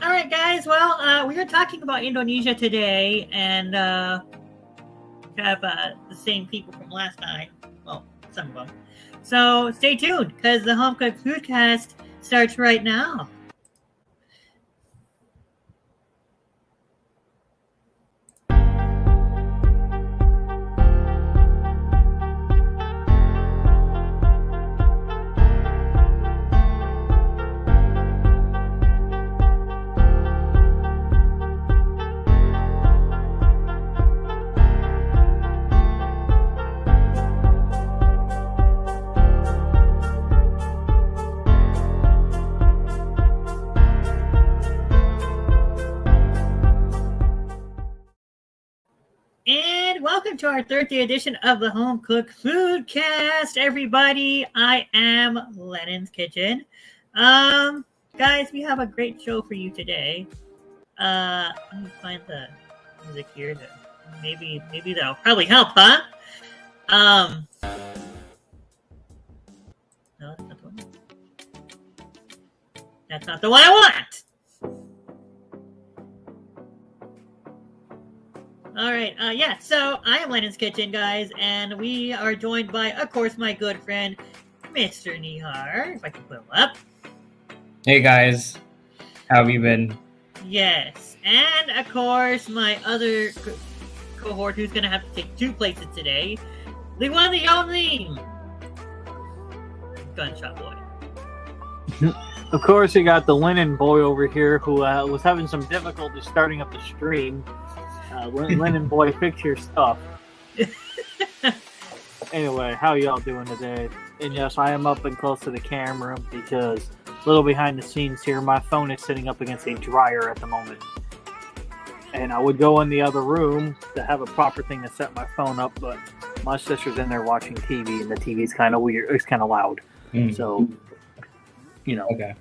All right, guys. Well, we are talking about Indonesia today, and have the same people from last time. Well, some of them. So stay tuned because the Home Cooked Foodcast starts right now. And welcome to our third day edition of the Home Cooked Foodcast, everybody. I am Lennon's Kitchen. Guys, we have a great show for you today. Let me find the music here. Maybe that'll probably help, huh? No, that's not the one. That's not the one I want. All right. So I am Lennon's Kitchen, guys, and we are joined by, of course, my good friend, Mr. Nihar, if I can put him up. Hey, guys. How have you been? Yes. And, of course, my other cohort who's going to have to take two places today, the one, the only Gunshot Boy. Of course, you got the Lennon boy over here who was having some difficulty starting up the stream. Lennon boy, fix your stuff. Anyway, how y'all doing today? And yes, I am up and close to the camera because a little behind the scenes here, my phone is sitting up against a dryer at the moment. And I would go in the other room to have a proper thing to set my phone up, but my sister's in there watching TV, and the TV's kind of weird. It's kind of loud. So, you know. Okay.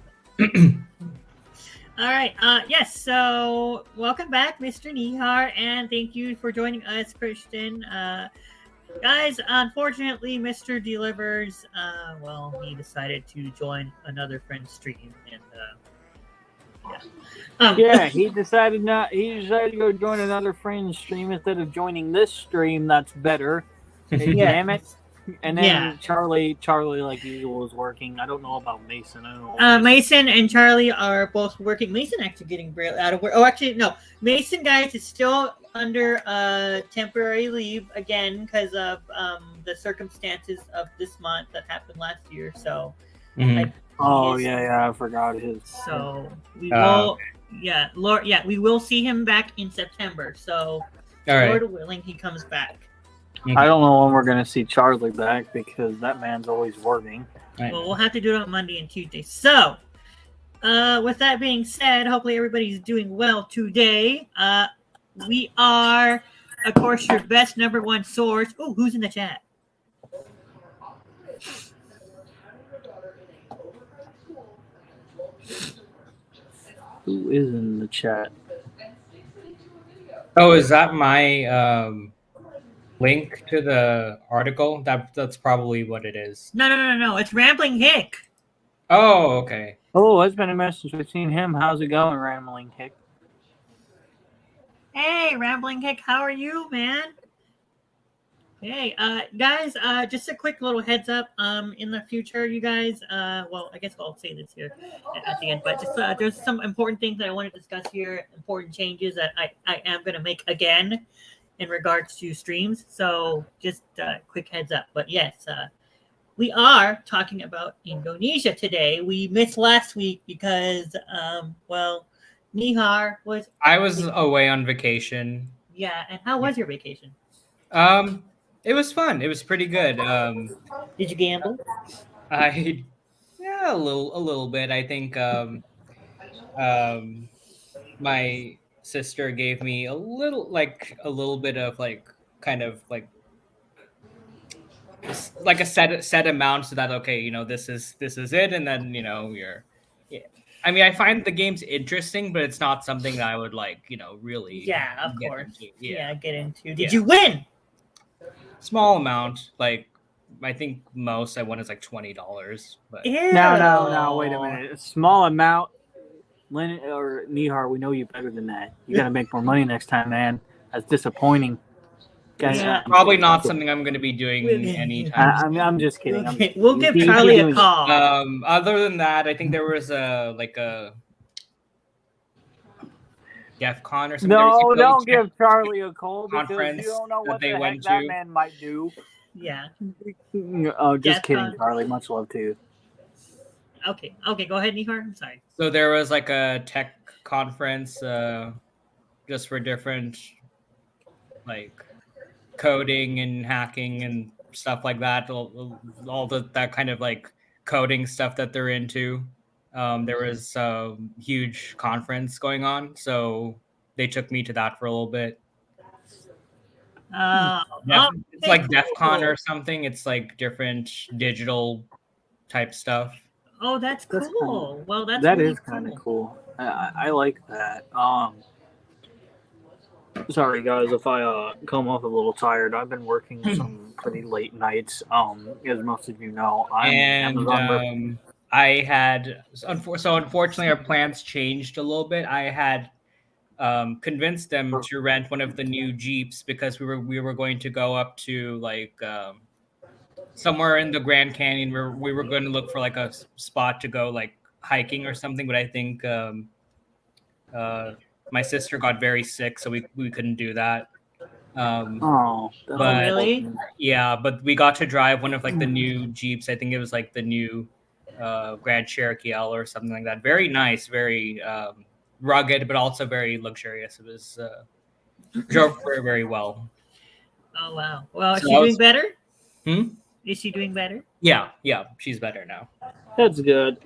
All right. Yes. So welcome back, Mr. Nihar, and thank you for joining us, Christian. Guys, unfortunately, Mr. Delivers, he decided to join another friend's stream, and he decided to go join another friend's stream instead of joining this stream. That's better. Hey, damn it. And then Charlie, like usual, is working. I don't know about Mason. I don't know. Mason and Charlie are both working. Mason actually getting out of work. Oh, actually, no. Mason, guys, is still under temporary leave again because of the circumstances of this month that happened last year. So, I forgot his. So we will, we will see him back in September. So, Lord willing, he comes back. I don't know when we're going to see Charlie back because that man's always working. Right. Well, we'll have to do it on Monday and Tuesday. So, with that being said, hopefully everybody's doing well today. We are, of course, your best number one source. Oh, who's in the chat? Who is in the chat? Oh, is that my link to the article? That's probably what it is. No. It's Rambling Hick. Oh, okay. Oh, that's been a message. We've seen him. How's it going, Rambling Hick? Hey, Rambling Hick. How are you, man? Hey, guys, just a quick little heads up. In the future, you guys, I guess I'll say this here at the end, but just there's some important things that I want to discuss here, important changes that I am going to make again in regards to streams. So just quick heads up. But yes, we are talking about Indonesia today. We missed last week because, Nihar was... I was away on vacation. Yeah, and how was your vacation? It was fun. It was pretty good. Did you gamble? A little bit. I think my sister gave me a little bit of a set amount so that this is it, and then I mean, I find the games interesting, but it's not something that I would really get into. Did you win? Small amount, I think most I won is $20. But no, wait a minute. A small amount Lennon or Nihar, we know you better than that. You got to make more money next time, man. That's disappointing. Guys, Yeah. Probably not something I'm going to be doing anytime soon. I'm just kidding. We'll give Charlie a call. Other than that, I think there was a DEF CON or something. No, don't give Charlie a call because conference you don't know that what they the heck went that to. man might do. Yeah. Oh, just DEF kidding, CON. Charlie. Much love to you. Okay. Go ahead, Nihar. I'm sorry. So there was like a tech conference just for different like coding and hacking and stuff like that. All that kind of like coding stuff that they're into. There was a huge conference going on, so they took me to that for a little bit. It's like DEF CON or something. It's like different digital type stuff. Oh, that's cool. Well, that's that really is kind of cool. I like that. Sorry guys if I come off a little tired. I've been working some pretty late nights. As most of you know, I had unfortunately our plans changed a little bit. I had convinced them to rent one of the new Jeeps because we were going to go up to like somewhere in the Grand Canyon where we were going to look for like a spot to go like hiking or something. But I think my sister got very sick, so we couldn't do that. But really? Yeah, but we got to drive one of like the new Jeeps. I think it was like the new Grand Cherokee L or something like that. Very nice, very rugged, but also very luxurious. It was drove very, very well. Oh wow! Well, is she doing better? Is she doing better? Yeah, she's better now. That's good.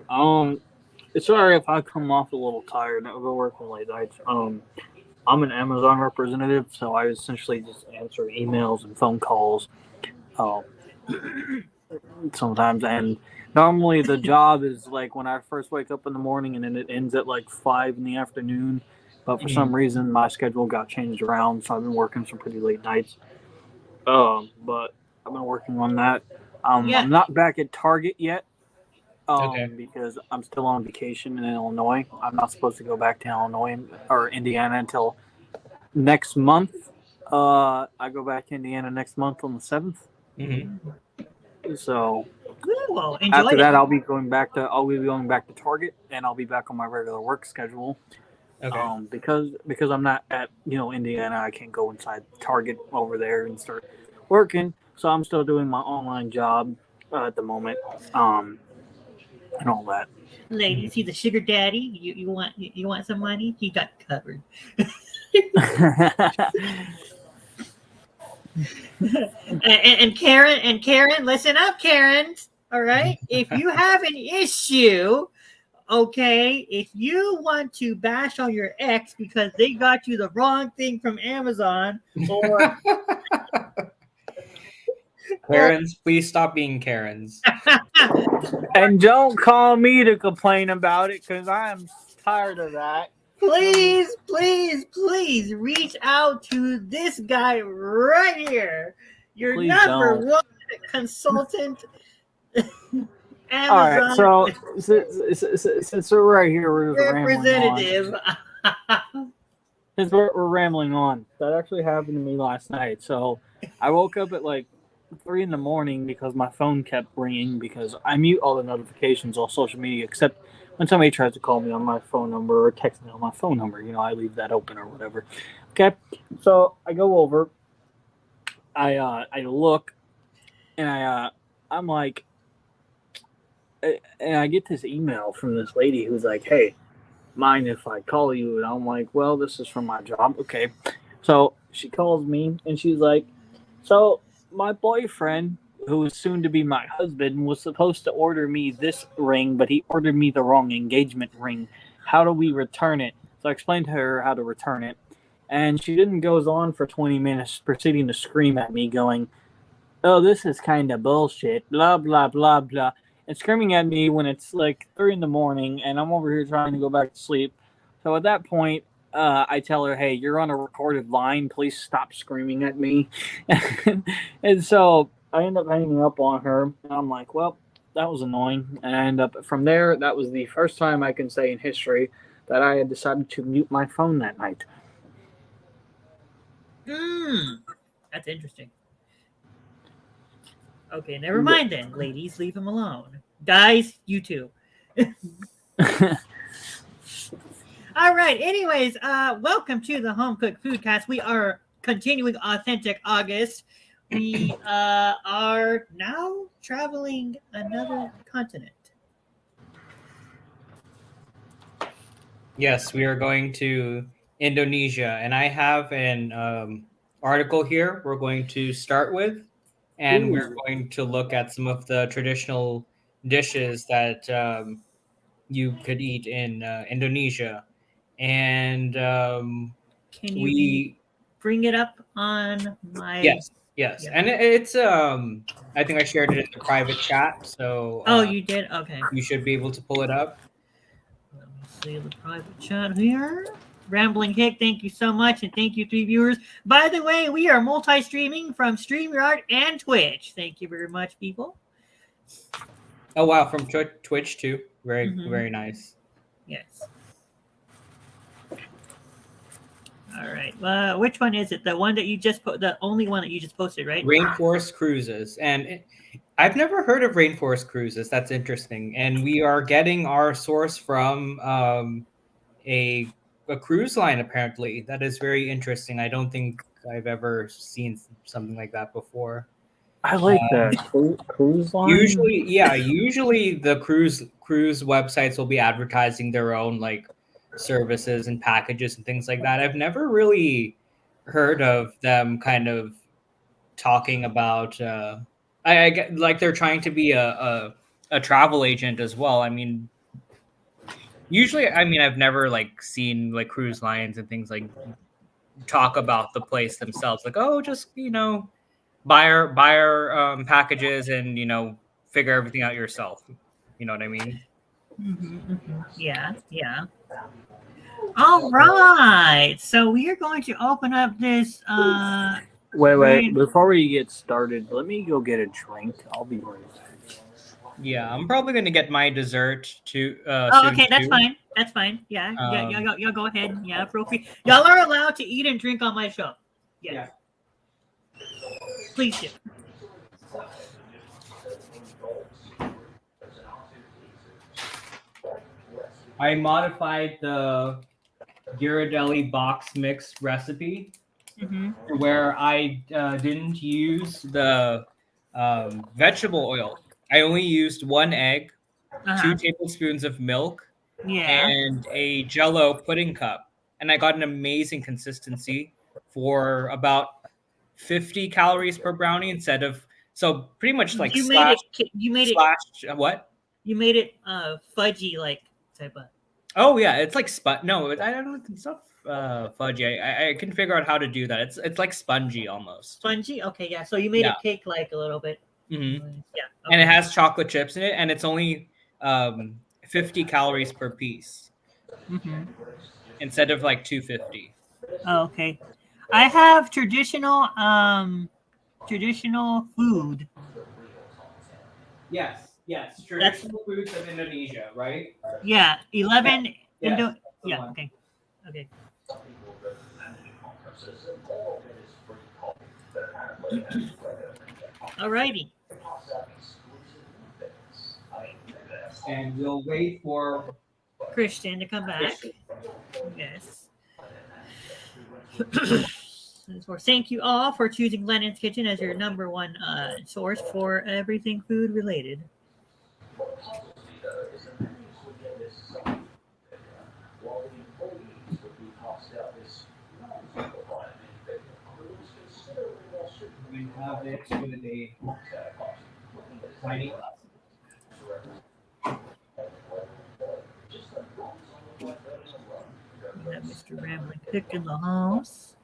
Sorry if I come off a little tired. I've been working late nights. I'm an Amazon representative, so I essentially just answer emails and phone calls. Sometimes, and normally the job is like when I first wake up in the morning, and then it ends at like 5 in the afternoon. But for some reason, my schedule got changed around, so I've been working some pretty late nights. But I've been working on that. I'm not back at Target yet. Because I'm still on vacation in Illinois. I'm not supposed to go back to Illinois or Indiana until next month. I go back to Indiana next month on the 7th. So after that, I'll be going back to Target, and I'll be back on my regular work schedule. Because I'm not at Indiana, I can't go inside Target over there and start working. So I'm still doing my online job at the moment. And all that. Ladies, he's a sugar daddy. You want some money? He got covered. and Karen, listen up, Karen. All right. If you have an issue, okay, if you want to bash on your ex because they got you the wrong thing from Amazon, or Karens, please stop being Karens. And don't call me to complain about it because I'm tired of that. Please reach out to this guy right here. Your number one consultant. Amazon. All right, so since we're right here, we're representative. Since we're rambling on, that actually happened to me last night. So I woke up at like 3 in the morning because my phone kept ringing because I mute all the notifications on social media except when somebody tries to call me on my phone number or text me on my phone number. I leave that open or whatever. Okay, so I go over, I look, and I'm like, and I get this email from this lady who's like, "Hey, mind if I call you?" And I'm like, "Well, this is from my job." Okay, so she calls me and she's like, "So my boyfriend, who is soon to be my husband, was supposed to order me this ring, but he ordered me the wrong engagement ring. How do we return it?" So I explained to her how to return it. And she then goes on for 20 minutes, proceeding to scream at me, going, "Oh, this is kind of bullshit, blah, blah, blah, blah." And screaming at me when it's like 3 in the morning and I'm over here trying to go back to sleep. So at that point, I tell her, "Hey, you're on a recorded line. Please stop screaming at me." And so I end up hanging up on her. And I'm like, well, that was annoying. And from there, that was the first time I can say in history that I had decided to mute my phone that night. That's interesting. Okay, never mind then. Ladies, leave him alone. Guys, you too. All right. Anyways, welcome to the Home Cooked Foodcast. We are continuing Authentic August. We are now traveling another continent. Yes, we are going to Indonesia, and I have an article here we're going to start with, and we're going to look at some of the traditional dishes that you could eat in Indonesia. And Can you bring it up on my? Yes, yeah. And it's I think I shared it in the private chat, so you did? Okay. You should be able to pull it up. Let me see the private chat here. Rambling Hick, thank you so much, and thank you, 3 viewers. By the way, we are multi-streaming from StreamYard and Twitch. Thank you very much, people. Oh wow, from Twitch too. Very nice. Yes. All right. Which one is it? The one that you just put? The only one that you just posted, right? Rainforest Cruises, and I've never heard of Rainforest Cruises. That's interesting. And we are getting our source from a cruise line. Apparently, that is very interesting. I don't think I've ever seen something like that before. I like that cruise line. Usually the cruise websites will be advertising their own like services and packages and things like that. I've never really heard of them kind of talking about. I get like they're trying to be a travel agent as well. I mean, usually, I've never like seen like cruise lines and things like talk about the place themselves. Like, oh, just buy our packages and figure everything out yourself. You know what I mean? Yeah. All right. So we are going to open up this. Wait. Before we get started, let me go get a drink. I'll be right back. Yeah, I'm probably going to get my dessert too. Okay, that's fine. That's fine. Yeah, y'all go ahead. Yeah, feel free. Y'all are allowed to eat and drink on my show. Yeah. Please do. I modified the Ghirardelli box mix recipe where I didn't use the vegetable oil. I only used 1 egg, 2 tablespoons of milk, and a Jell-O pudding cup. And I got an amazing consistency for about 50 calories per brownie instead of pretty much like you made it what? You made it fudgy like type of. Oh yeah, it's like No, I don't know. It's not fudgy. I can figure out how to do that. It's like spongy almost. Spongy? Okay, yeah. So you made it cake like a little bit. Mm-hmm. Yeah. Okay. And it has chocolate chips in it, and it's only 50 calories per piece instead of like 250. Oh, okay. I have traditional food. Yes. Traditional foods of Indonesia, right? Yeah, 11. Yeah. Okay. Alrighty. And we'll wait for Christian to come back. Yes. Thank you all for choosing Lennon's Kitchen as your number one source for everything food related. We have it with a tiny glass. We have Mr. Rambling Cook in the house.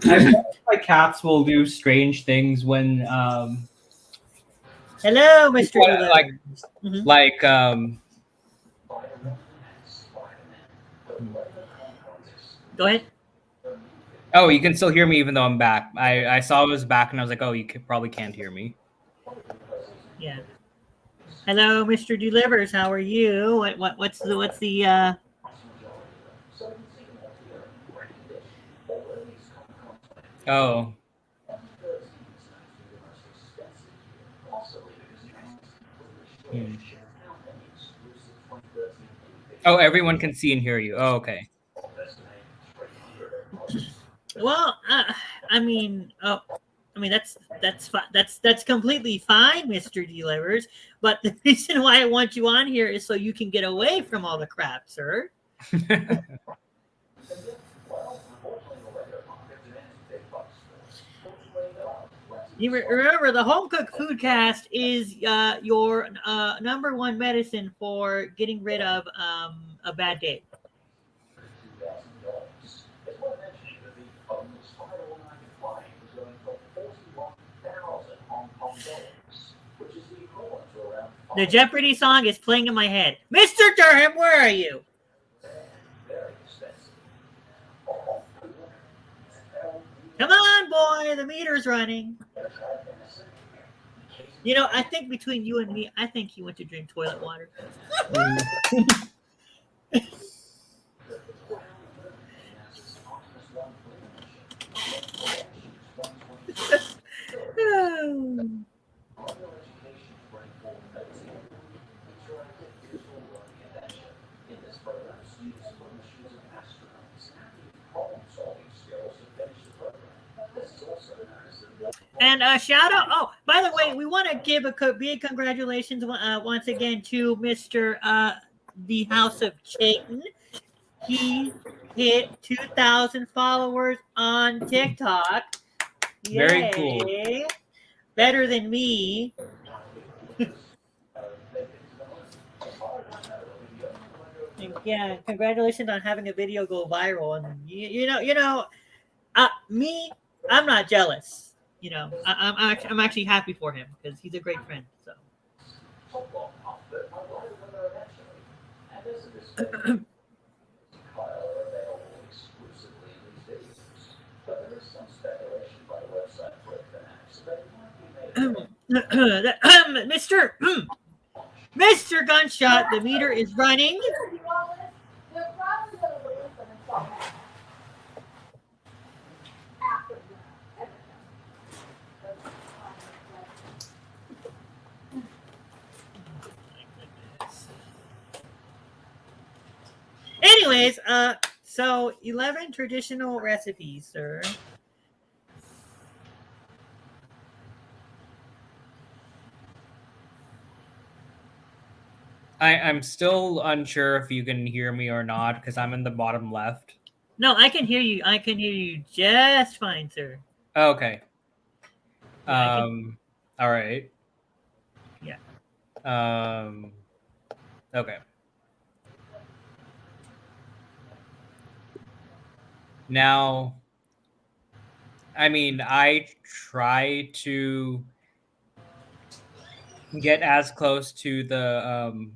I feel like cats will do strange things when hello, Mr. Go ahead. Oh, you can still hear me even though I'm back. I saw it was back and I was like, oh, probably can't hear me. Yeah. Hello, Mr. Delivers. How are you? What's the Oh. Oh, everyone can see and hear you. Oh, okay. Well, I mean, that's completely fine, Mr. Delivers. But the reason why I want you on here is so you can get away from all the crap, sir. You remember the home cooked foodcast is your number one medicine for getting rid of a bad day. The Jeopardy song is playing in my head. Mr. Durham, where are you? Come on, boy, the meter's running. You know, I think between you and me, I think he went to drink toilet water. And shout out! Oh, by the way, we want to give a big congratulations once again to Mr. The House of Chayton. He hit 2,000 followers on TikTok. Yay. Very cool. Better than me. Yeah, congratulations on having a video go viral. And me, I'm not jealous. You know, I'm actually happy for him because he's a great friend. So. Mr. Gunshot, the meter is running. Anyways, so 11 traditional recipes, sir. I'm still unsure if you can hear me or not because I'm in the bottom left. No, I can hear you. I can hear you just fine, sir. Okay. Yeah, all right. Yeah. Okay. Now, I mean, I try to get as close to the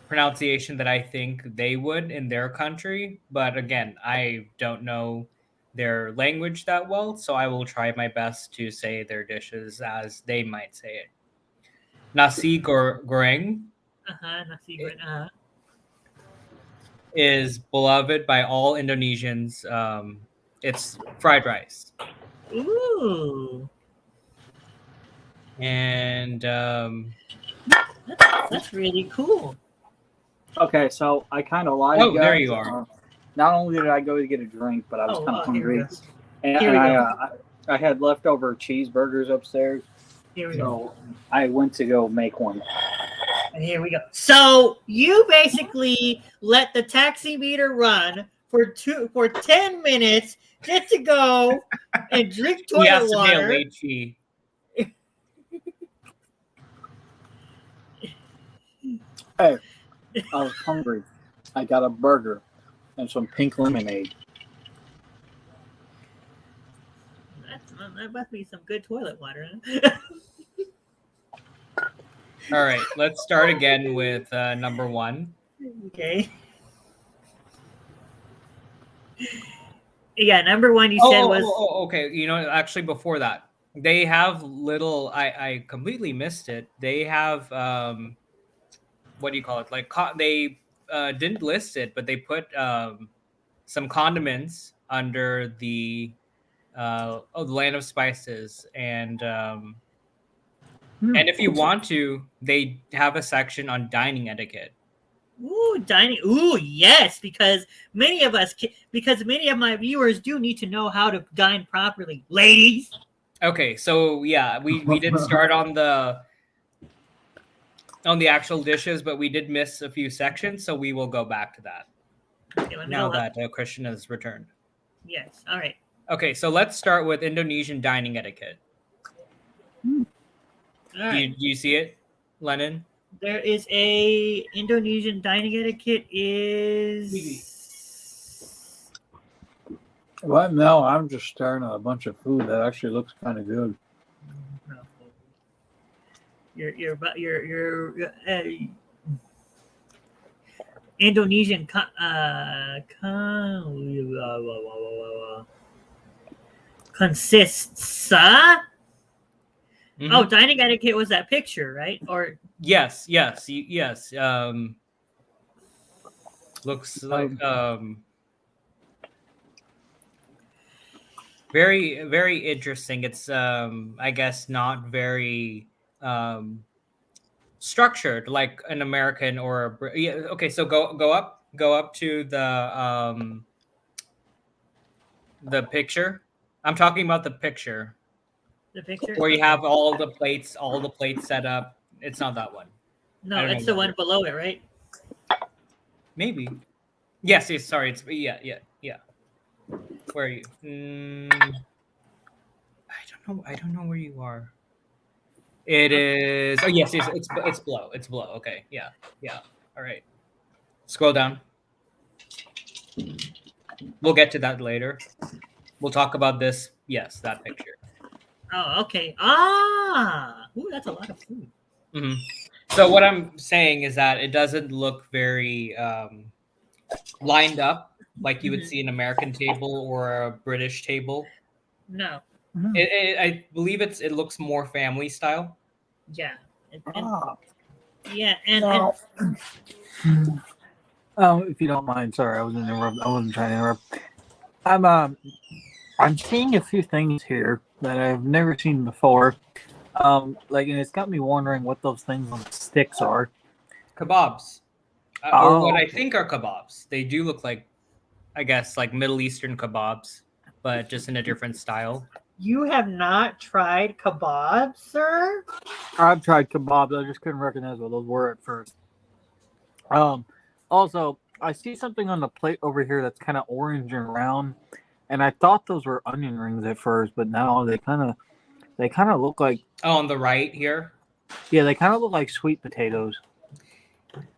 pronunciation that I think they would in their country, but again, I don't know their language that well, so I will try my best to say their dishes as they might say it. Nasi goreng nasi goreng. is beloved by all Indonesians. It's fried rice. Ooh. And that's really cool. Okay, so I kind of lied. Oh, guys. there you are. Not only did I go to get a drink, but I was kind of hungry, and I had leftover cheeseburgers upstairs. So I went to go make one. And here we go. So you basically let the taxi meter run for 10 minutes just to go and drink toilet water. To pay a late fee. Hey, I was hungry. I got a burger and some pink lemonade. That must be some good toilet water. All right, let's start again with number one. Okay. Yeah, number one you said was Okay. You know, actually, before that, they have little. I completely missed it. They have what do you call it? Like they didn't list it, but they put some condiments under the the land of spices, and if you want to, they have a section on dining etiquette. ooh, dining. Ooh, yes, because many of my viewers do need to know how to dine properly, ladies. Okay, so yeah, we did start on the actual dishes, but we did miss a few sections, so we will go back to that Okay, let me now go up. that Christian has returned. Yes. All right. Okay, so let's start with Indonesian dining etiquette. All Do right. you see it, Lennon? There is a Indonesian dining etiquette is. Right now, I'm just staring at a bunch of food that actually looks kind of good. Your Indonesian consists. Mhm. Oh, dining etiquette was that picture, right? Or Yes. Looks like very, very interesting. It's I guess not very structured like an American or yeah. Okay, so go up to the picture. I'm talking about the picture the picture? where you Okay. have all the plates set up. It's not that one. No, I don't it's know the one below it, right? Maybe. Yes. Sorry. It's yeah. Where are you? I don't know where you are. It is. Oh yes. It's below. It's below. Okay. Yeah. All right. Scroll down. We'll get to that later. We'll talk about this. Yes, that picture. Oh, okay. Ah, ooh, that's a lot of food. Mm-hmm. So what I'm saying is that it doesn't look very lined up like you would see an American table or a British table. No. I believe it looks more family style. Yeah. Ah. Yeah, and If you don't mind, sorry, I wasn't trying to interrupt. I'm seeing a few things here that I've never seen before. And it's got me wondering what those things on the sticks are. Kebabs, or what I okay. think are kebabs. They do look like, I guess, like Middle Eastern kebabs, but just in a different style. you have not tried kebabs, sir? I've tried kebabs. I just couldn't recognize what those were at first. Also, I see something on the plate over here that's kind of orange and round, and I thought those were onion rings at first, but now they kind of look like. Oh, on the right here. Yeah, they kind of look like sweet potatoes.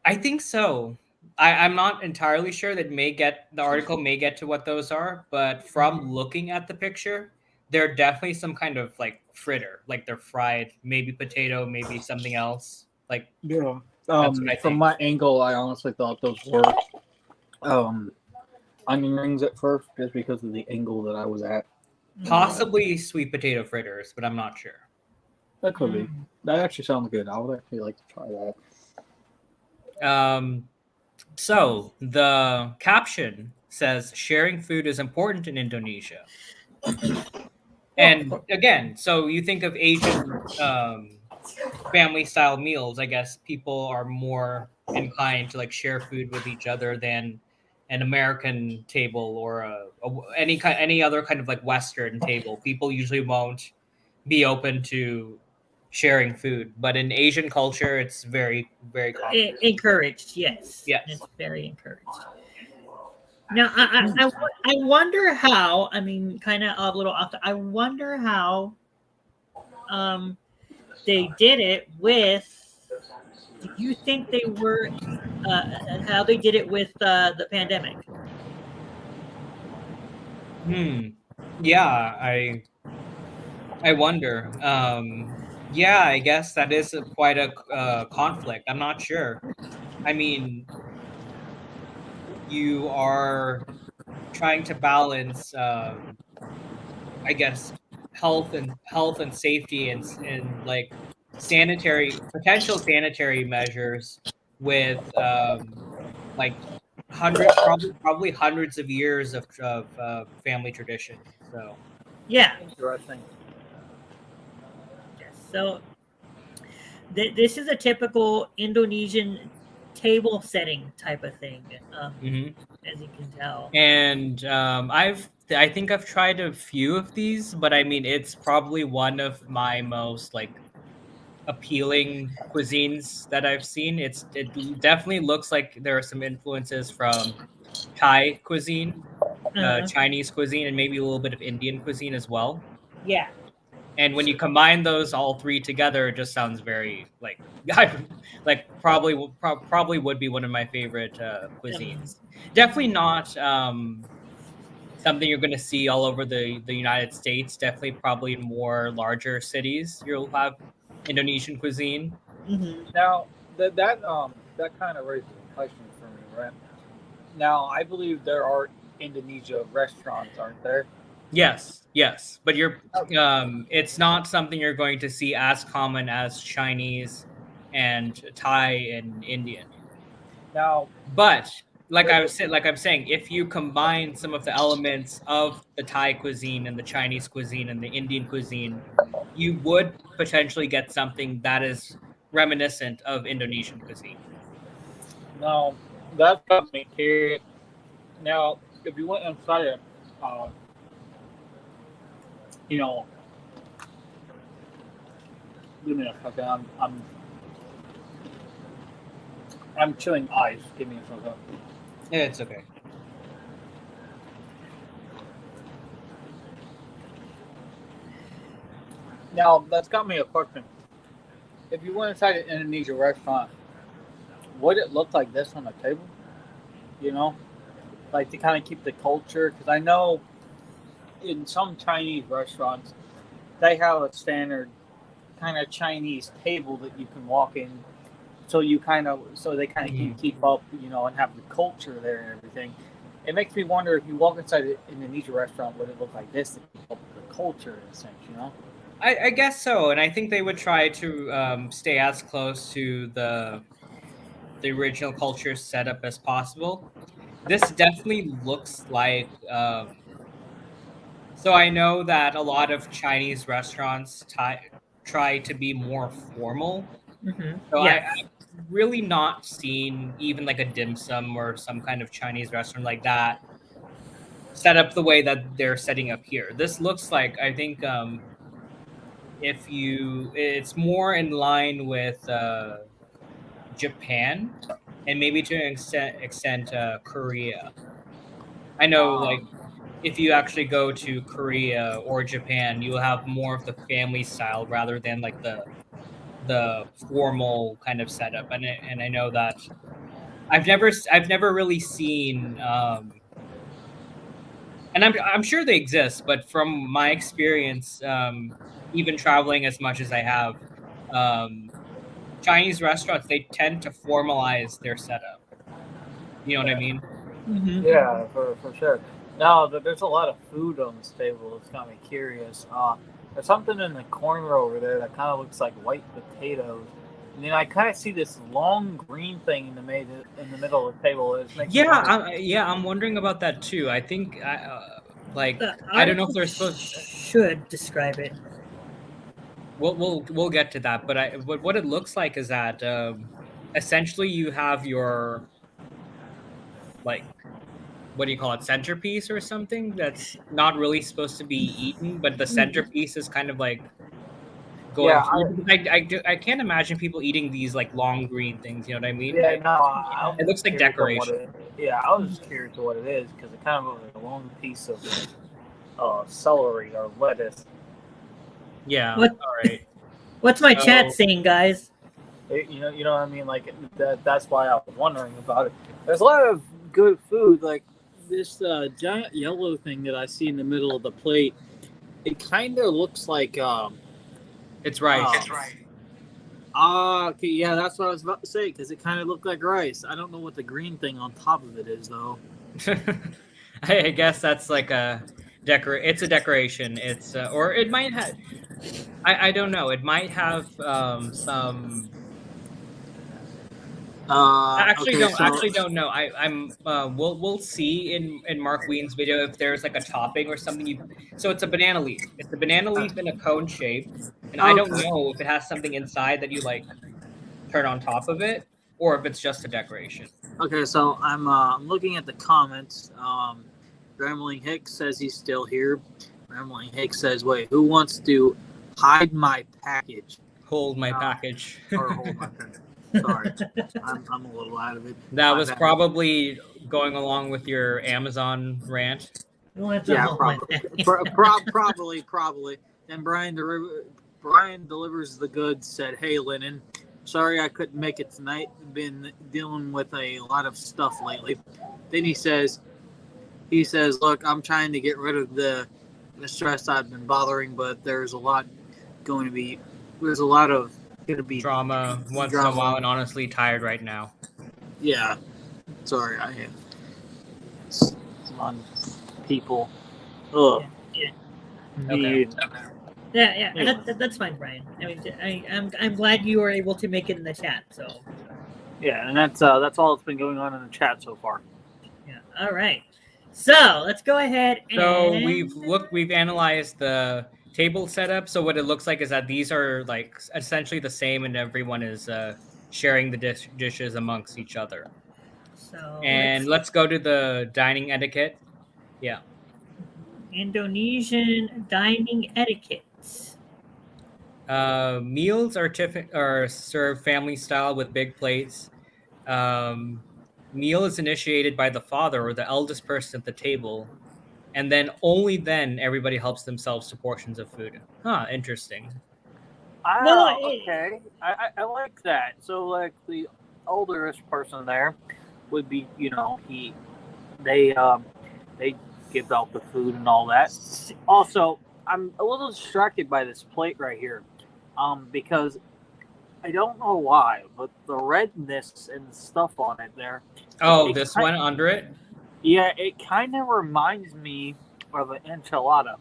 I think so. I'm not entirely sure. The article may get to what those are, but from looking at the picture, they're definitely some kind of like fritter, like they're fried, maybe potato, maybe something else. Like Yeah. that's what I From think. my angle, I honestly thought those were onion rings at first, just because of the angle that I was at. Possibly sweet potato fritters, but I'm not sure. That could be. That actually sounds good. I would actually like to try that. So the caption says sharing food is important in Indonesia. And again, so you think of Asian family style meals, I guess people are more inclined to like share food with each other than an American table or any other kind of like Western table. People usually won't be open to sharing food, but in Asian culture, it's very, very common. Encouraged, yes. Yes. It's very encouraged. Now, I wonder how. I mean, kind of a little off. I wonder how they did it with. Do you think they were how they did it with the pandemic? Yeah, I wonder. Yeah, I guess that is quite a conflict. I'm not sure. I mean, you are trying to balance, I guess, health and safety and like potential sanitary measures with like probably hundreds of years of family tradition. So Yeah. Interesting. Yes. So this is a typical Indonesian table setting type of thing, mhm. as you can tell. And I think I've tried a few of these, but I mean it's probably one of my most like appealing cuisines that I've seen. It definitely looks like there are some influences from Thai cuisine, Uh, Chinese cuisine, and maybe a little bit of Indian cuisine as well. yeah. And when you combine those all three together, it just sounds very like like probably would be one of my favorite cuisines. Definitely not something you're going to see all over the United States. Definitely, probably in more larger cities, you'll have Indonesian cuisine. Mm-hmm. Now that kind of raises a question for me, right? Now I believe there are Indonesia restaurants, aren't there? Yes, but it's not something you're going to see as common as Chinese and Thai and Indian. Now, But like I'm saying, if you combine some of the elements of the Thai cuisine and the Chinese cuisine and the Indian cuisine, you would potentially get something that is reminiscent of Indonesian cuisine. now that got me curious. Now, if you went inside it, uh, you know, give me a second. I'm chewing ice. Give me a second. Yeah, it's okay. Now that's got me a question. If you went inside an Indonesian restaurant, would it look like this on the table? You know, like to kind of keep the culture. Because I know in some Chinese restaurants, they have a standard kind of Chinese table that you can walk in. So they kind of can keep up, you know, and have the culture there and everything. It makes me wonder if you walk inside an Indonesian restaurant, would it look like this to keep up with the culture in a sense, you know? I guess so, and I think they would try to stay as close to the original culture setup as possible. This definitely looks like. So I know that a lot of Chinese restaurants try to be more formal. Mm-hmm. So Yes. I've really not seen even like a dim sum or some kind of Chinese restaurant like that set up the way that they're setting up here. This looks like, I think, it's more in line with Japan and maybe to an extent Korea. I know, like, if you actually go to Korea or Japan, you'll have more of the family style rather than like the formal kind of setup. And I know that I've never really seen and I'm sure they exist, but from my experience, even traveling as much as I have, um, Chinese restaurants, they tend to formalize their setup. You know what I mean? Mm-hmm. Yeah, for sure. Now, there's a lot of food on this table. It's got me curious. There's something in the corner over there that kind of looks like white potatoes. And then I kind of see this long green thing in the middle of the table. It makes me wonder. I'm wondering about that too. I think, like, The I don't know if article they're supposed. should describe it. We'll get to that, but what it looks like is that essentially you have your like what do you call it, centerpiece or something that's not really supposed to be eaten, but the centerpiece is kind of like going Yeah, through. I can't imagine people eating these like long green things. You know what I mean? yeah, no, I was It looks like curious on what decoration. I was just curious to what it is because it kind of looks like a long piece of celery or lettuce. Yeah. What- All right. What's my So- chat saying, guys? You know what I mean? Like that's why I was wondering about it. There's a lot of good food, like this giant yellow thing that I see in the middle of the plate. It kind of looks like It's rice. It's rice. Okay, yeah, that's what I was about to say because it kind of looked like rice. I don't know what the green thing on top of it is though. I guess that's like a It's a decoration. It's or it might have. I don't know. It might have some. Okay, so Actually don't know. I'm we'll see in Mark Wien's video if there's like a topping or something. So it's a banana leaf. It's a banana leaf in a cone shape, and I don't okay. know if it has something inside that you like turn on top of it, or if it's just a decoration. Okay, so I'm looking at the comments. Gremlin Hicks says he's still here. Gremlin Hicks says, "Wait, who wants to hide my package Hold my package. or hold my package?" Sorry, I'm a little out of it. That My was bad. probably going along with your Amazon rant. Yeah, probably. Then Brian delivers the goods. Said, "Hey, Lennon, sorry I couldn't make it tonight. Been dealing with a lot of stuff lately." Then he says, "Look, I'm trying to get rid of the stress I've been bothering, but there's a lot going to be Drama once in a while, and honestly tired right now." Yeah, sorry, I am on people. Ugh. Yeah. Okay. Yeah. That's fine, Brian. I mean, I'm glad you were able to make it in the chat. So Yeah, and that's all that's been going on in the chat so far. yeah. All right. So let's go ahead and. So we've analyzed the table setup. So what it looks like is that these are like essentially the same, and everyone is sharing the dishes amongst each other. So And let's go to the dining etiquette. Yeah. Indonesian dining etiquette. Meals are served family style with big plates. Meal is initiated by the father or the eldest person at the table, and then only then everybody helps themselves to portions of food. Huh, interesting. Okay. I like that. So, like, the oldest person there would be, they give out the food and all that. Also, I'm a little distracted by this plate right here, because I don't know why, but the redness and the stuff on it there. Oh, this one under it? Yeah, it kind of reminds me of an enchilada.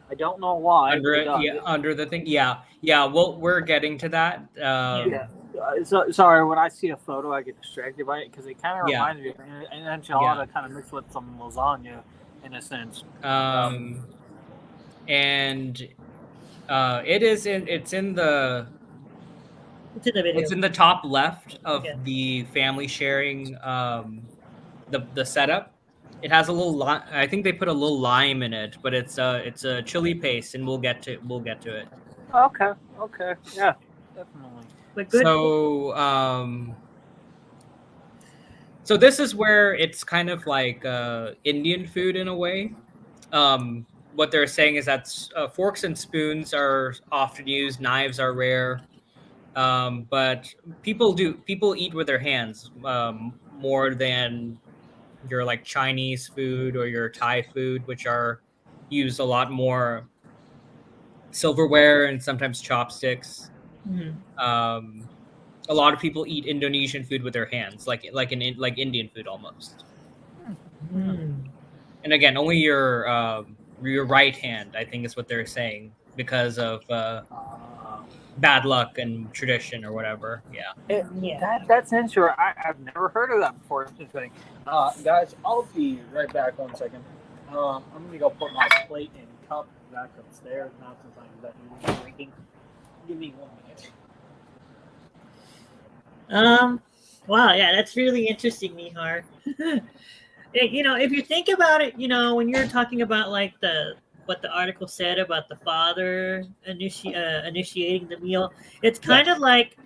I don't know why. Under it, yeah, under the thing. Yeah. Well, we're getting to that. Yeah. So, sorry, when I see a photo, I get distracted by it because it kind of reminds me of an enchilada, kind of mixed with some lasagna, in a sense. And it's in the video. It's in the top left of the family sharing the setup. It has a little I think they put a little lime in it, but it's a chili paste, and we'll get to it. Okay. Yeah, definitely. But good. So this is where it's kind of like Indian food in a way. What they're saying is that forks and spoons are often used, knives are rare. But people eat with their hands more than your like Chinese food or your Thai food, which are used a lot more silverware and sometimes chopsticks. Mm-hmm. A lot of people eat Indonesian food with their hands, like Indian food almost. Mm. And again, only your right hand, I think, is what they're saying because of bad luck and tradition or whatever. That's interesting. I've never heard of that before. Interesting. Guys, I'll be right back. 1 second. I'm gonna go put my plate and cup back upstairs now since I'm done drinking. Give me 1 minute. Wow, yeah, that's really interesting, Nihar. If you think about it, when you're talking about like what the article said about the father initiating the meal, it's kind of like,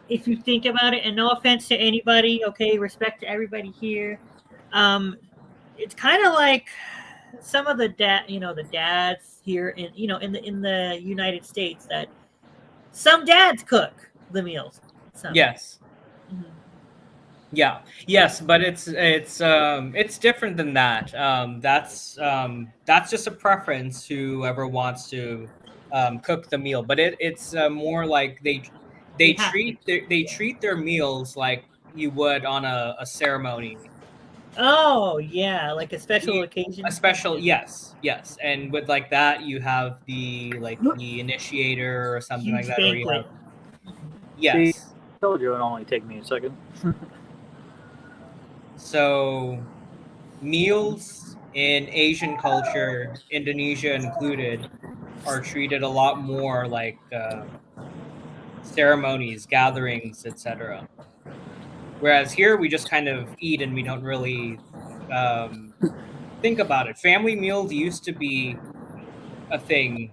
if you think about it, and no offense to anybody, okay, respect to everybody here, it's kind of like some of the dads here in the United States, that some dads cook the meals. Yes. Mm-hmm. Yeah. Yes, but it's different than that. That's just a preference. Whoever wants to cook the meal, but it's more like they treat their meals like you would on a ceremony. Oh yeah, like a special occasion. A special, yes, and with like that, you have the initiator or something like Huge that, or you banquet. have See, yes. I told you it'd only take me a second. So meals in Asian culture, Indonesia included, are treated a lot more like ceremonies, gatherings, etc. Whereas here we just kind of eat and we don't really um, think about it. Family meals used to be a thing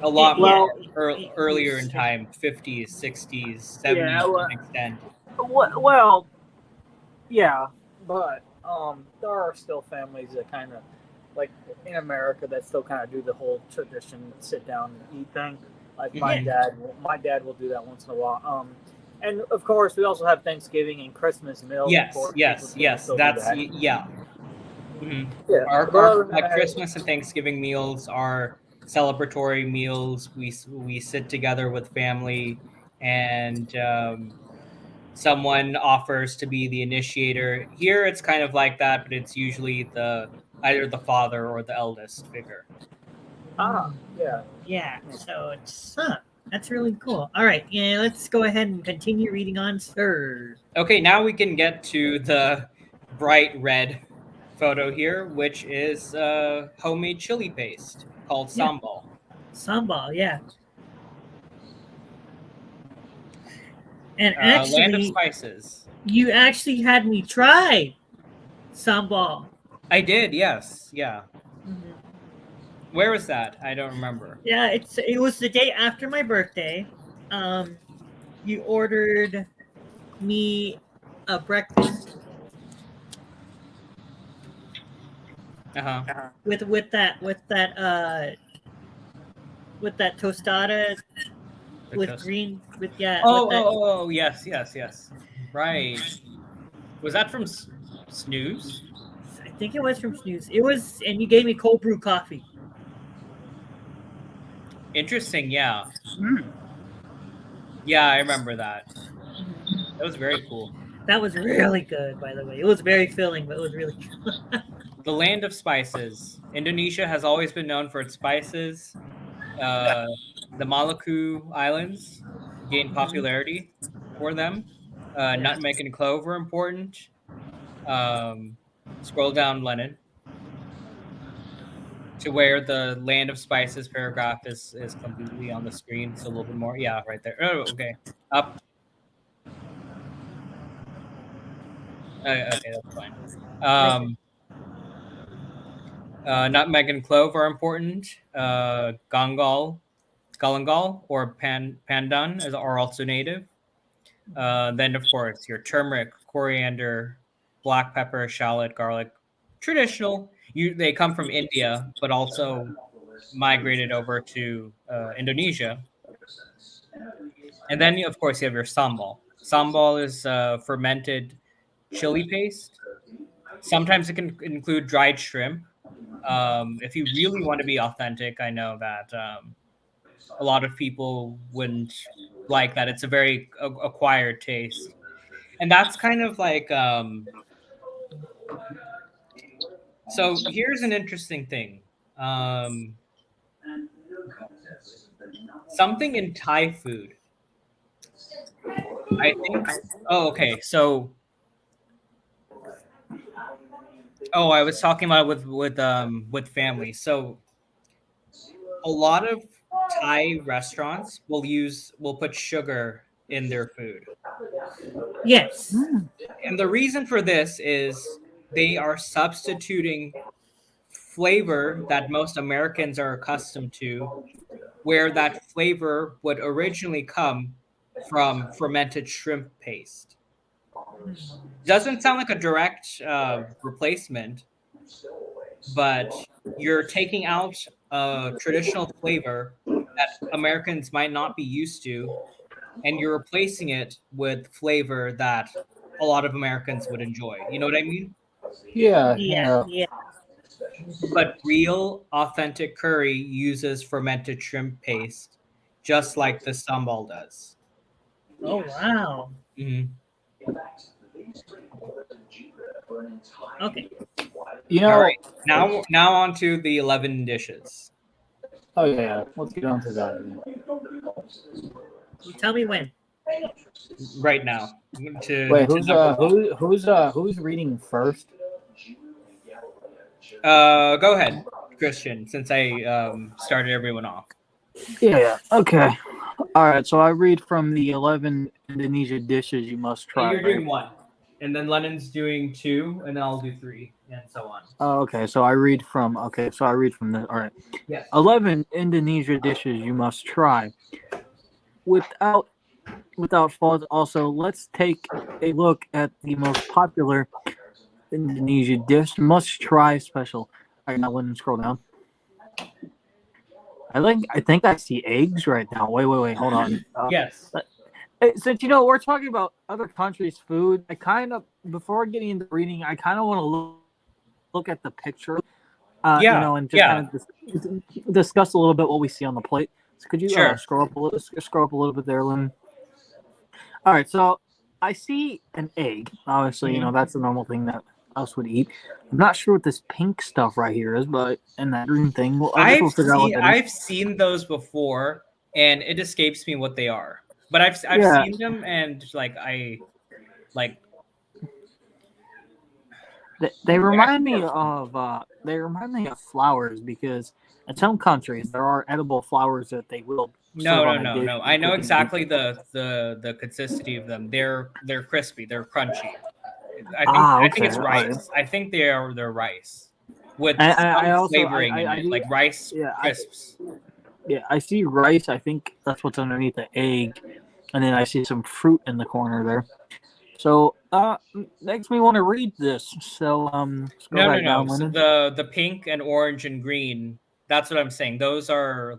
a lot Yeah. more Well, earlier in time, 50s, 60s, yeah, 70s to an extent. well, yeah, but there are still families that kind of like in America that still kind of do the whole tradition sit down and eat thing. Like Mhm. my dad will do that once in a while. And of course we also have Thanksgiving and Christmas meals. Of Yes, course, people, yes, people yes. still do that. Yeah. Mhm. Yeah, but Our other than like that, Christmas and Thanksgiving meals are celebratory meals. We sit together with family, and someone offers to be the initiator. Here, it's kind of like that, but it's usually the either the father or the eldest figure. yeah. Yeah. So it's that's really cool. All right. Yeah. Let's go ahead and continue reading on, sir. Okay, now we can get to the bright red photo here, which is homemade chili paste called Yeah. sambal. Sambal. Yeah. And Land of actually, spices. you actually had me try sambal. I did, yes, yeah. Mhm. Where was that? I don't remember. Yeah. It was the day after my birthday. Um, you ordered me a breakfast Uh huh. with that tostada with green with yeah with that. Oh, yes, yes, yes. Right. Was that from Snooze? I think it was from Snooze. It was, and you gave me cold brew coffee. Interesting, yeah. Yeah, I remember that. That was very cool. That was really good, by the way. It was very filling, but it was really good. The land of spices. Indonesia has always been known for its spices. Uh, the Maluku Islands gained popularity for them. Yeah. Nutmeg and clove were important. Um, Scroll down, Lennon, to where the land of spices paragraph is completely on the screen. So a little bit more. Yeah, right there. Oh, okay. Up. Okay, that's fine. Nutmeg and clove are important. Galangal or pandan are also native. Then, of course, your turmeric, coriander, black pepper, shallot, garlic. Traditional. They come from India, but also migrated over to Indonesia. And then, of course, you have your sambal. Sambal is fermented chili paste. Sometimes it can include dried shrimp. If you really want to be authentic, I know that a lot of people wouldn't like that. It's a very acquired taste. And that's kind of like so here's an interesting thing. Um, Something in Thai food. I think oh okay. So I was talking about it with family. So a lot of Thai restaurants will put sugar in their food. Yes. And the reason for this is they are substituting flavor that most Americans are accustomed to, where that flavor would originally come from fermented shrimp paste. Doesn't sound like a direct replacement, but you're taking out a traditional flavor that Americans might not be used to, and you're replacing it with flavor that a lot of Americans would enjoy. You know what I mean? Yeah, Yeah. yeah. Yeah. But real authentic curry uses fermented shrimp paste, just like the sambal does. Oh wow. Mhm. Okay. You know, All right. Now on to the 11 dishes. oh yeah, let's get on to that. You tell me when. Right now. Wait, To number one. who's reading first? Go ahead, Christian, since I started everyone off. Yeah. Okay. All right. So I read from the 11 Indonesia dishes you must try. You're right? doing one, and then Lennon's doing two, and then I'll do three, and so on. Oh, okay. So I read from. Okay. So I read from the. All right. Yes. 11 Indonesia dishes you must try. Without fault. Also, let's take a look at the most popular Indonesia dish. Must try special. All right. Now let me scroll down. I think I see eggs right now. Wait. Hold on. Yes. Since we're talking about other countries' food, I kind of before getting into reading, I kind of want to look at the picture, and just kind of discuss a little bit what we see on the plate. So could you Sure. scroll up a little bit there, Lynn? All right, so I see an egg. Obviously, that's the normal thing that us would eat. I'm not sure what this pink stuff right here is, but and that green thing. Well, we'll figure out what that is. I've seen those before, and it escapes me what they are. But I've seen them, and they remind me of flowers because in some countries there are edible flowers that they will serve on a dish. No. I know exactly the consistency of them. They're crispy. They're crunchy. I think it's rice. Right. I think they're rice with I some also flavoring in it, like rice crisps. I see rice. I think that's what's underneath the egg, and then I see some fruit in the corner there. So makes me want to read this. So No. So the pink and orange and green. That's what I'm saying. Those are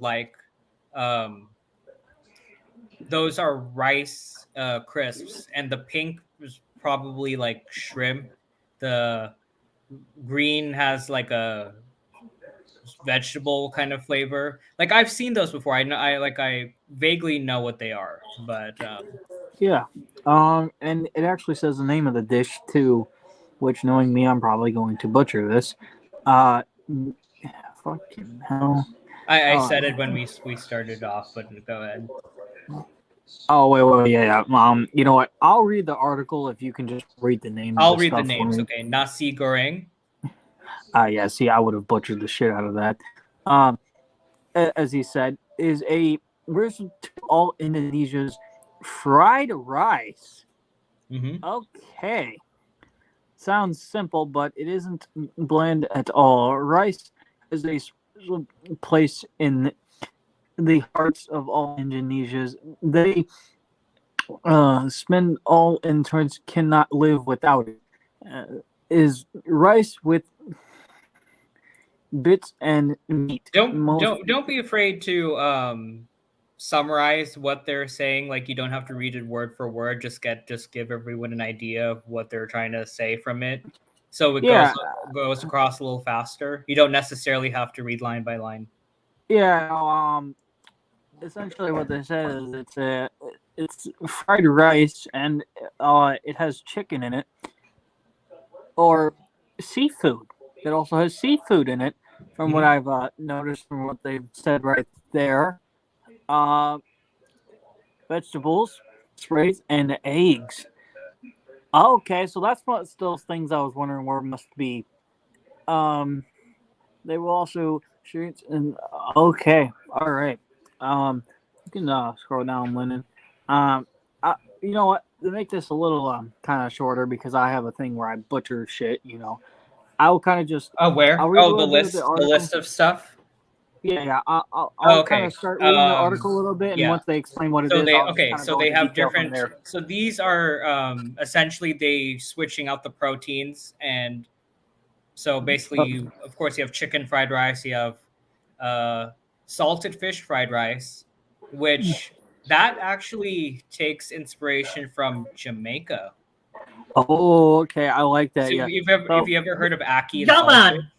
rice crisps, and the pink is probably like shrimp. The green has like a vegetable kind of flavor. Like I've seen those before. I vaguely know what they are, but yeah. And it actually says the name of the dish too, which knowing me, I'm probably going to butcher this. Fucking hell. I said it when we started off, but go ahead. Oh wait, yeah. You know what? I'll read the article if you can just read the name. I'll read the names. Okay, nasi goreng. Yeah. See, I would have butchered the shit out of that. As he said, is a version to all Indonesia's fried rice. Mm-hmm. Okay. Sounds simple, but it isn't bland at all. Rice is a special place in the hearts of all Indonesians. They spend all in turns cannot live without it. Is rice with bits and meat. Don't be afraid to summarize what they're saying. Like you don't have to read it word for word. Just give everyone an idea of what they're trying to say from it. So it goes across a little faster. You don't necessarily have to read line by line. Yeah, essentially what they say is it's fried rice and it has chicken in it or seafood. It also has seafood in it, from what I've noticed from what they've said right there. Vegetables, sprays, and eggs. Okay, so that's what still things I was wondering where it must be. They will also shirts and okay, all right. You can scroll down, Lennon. You know what? To make this a little kind of shorter because I have a thing where I butcher shit. I will kind of just. Where? The list of stuff. Yeah. I'll kind of start reading the article a little bit, and once they explain what it is, they have different. So these are essentially they switching out the proteins, and so basically, of course, you have chicken fried rice, you have salted fish fried rice, which that actually takes inspiration from Jamaica. Oh, okay, I like that. So have you ever heard of ackee? Come on.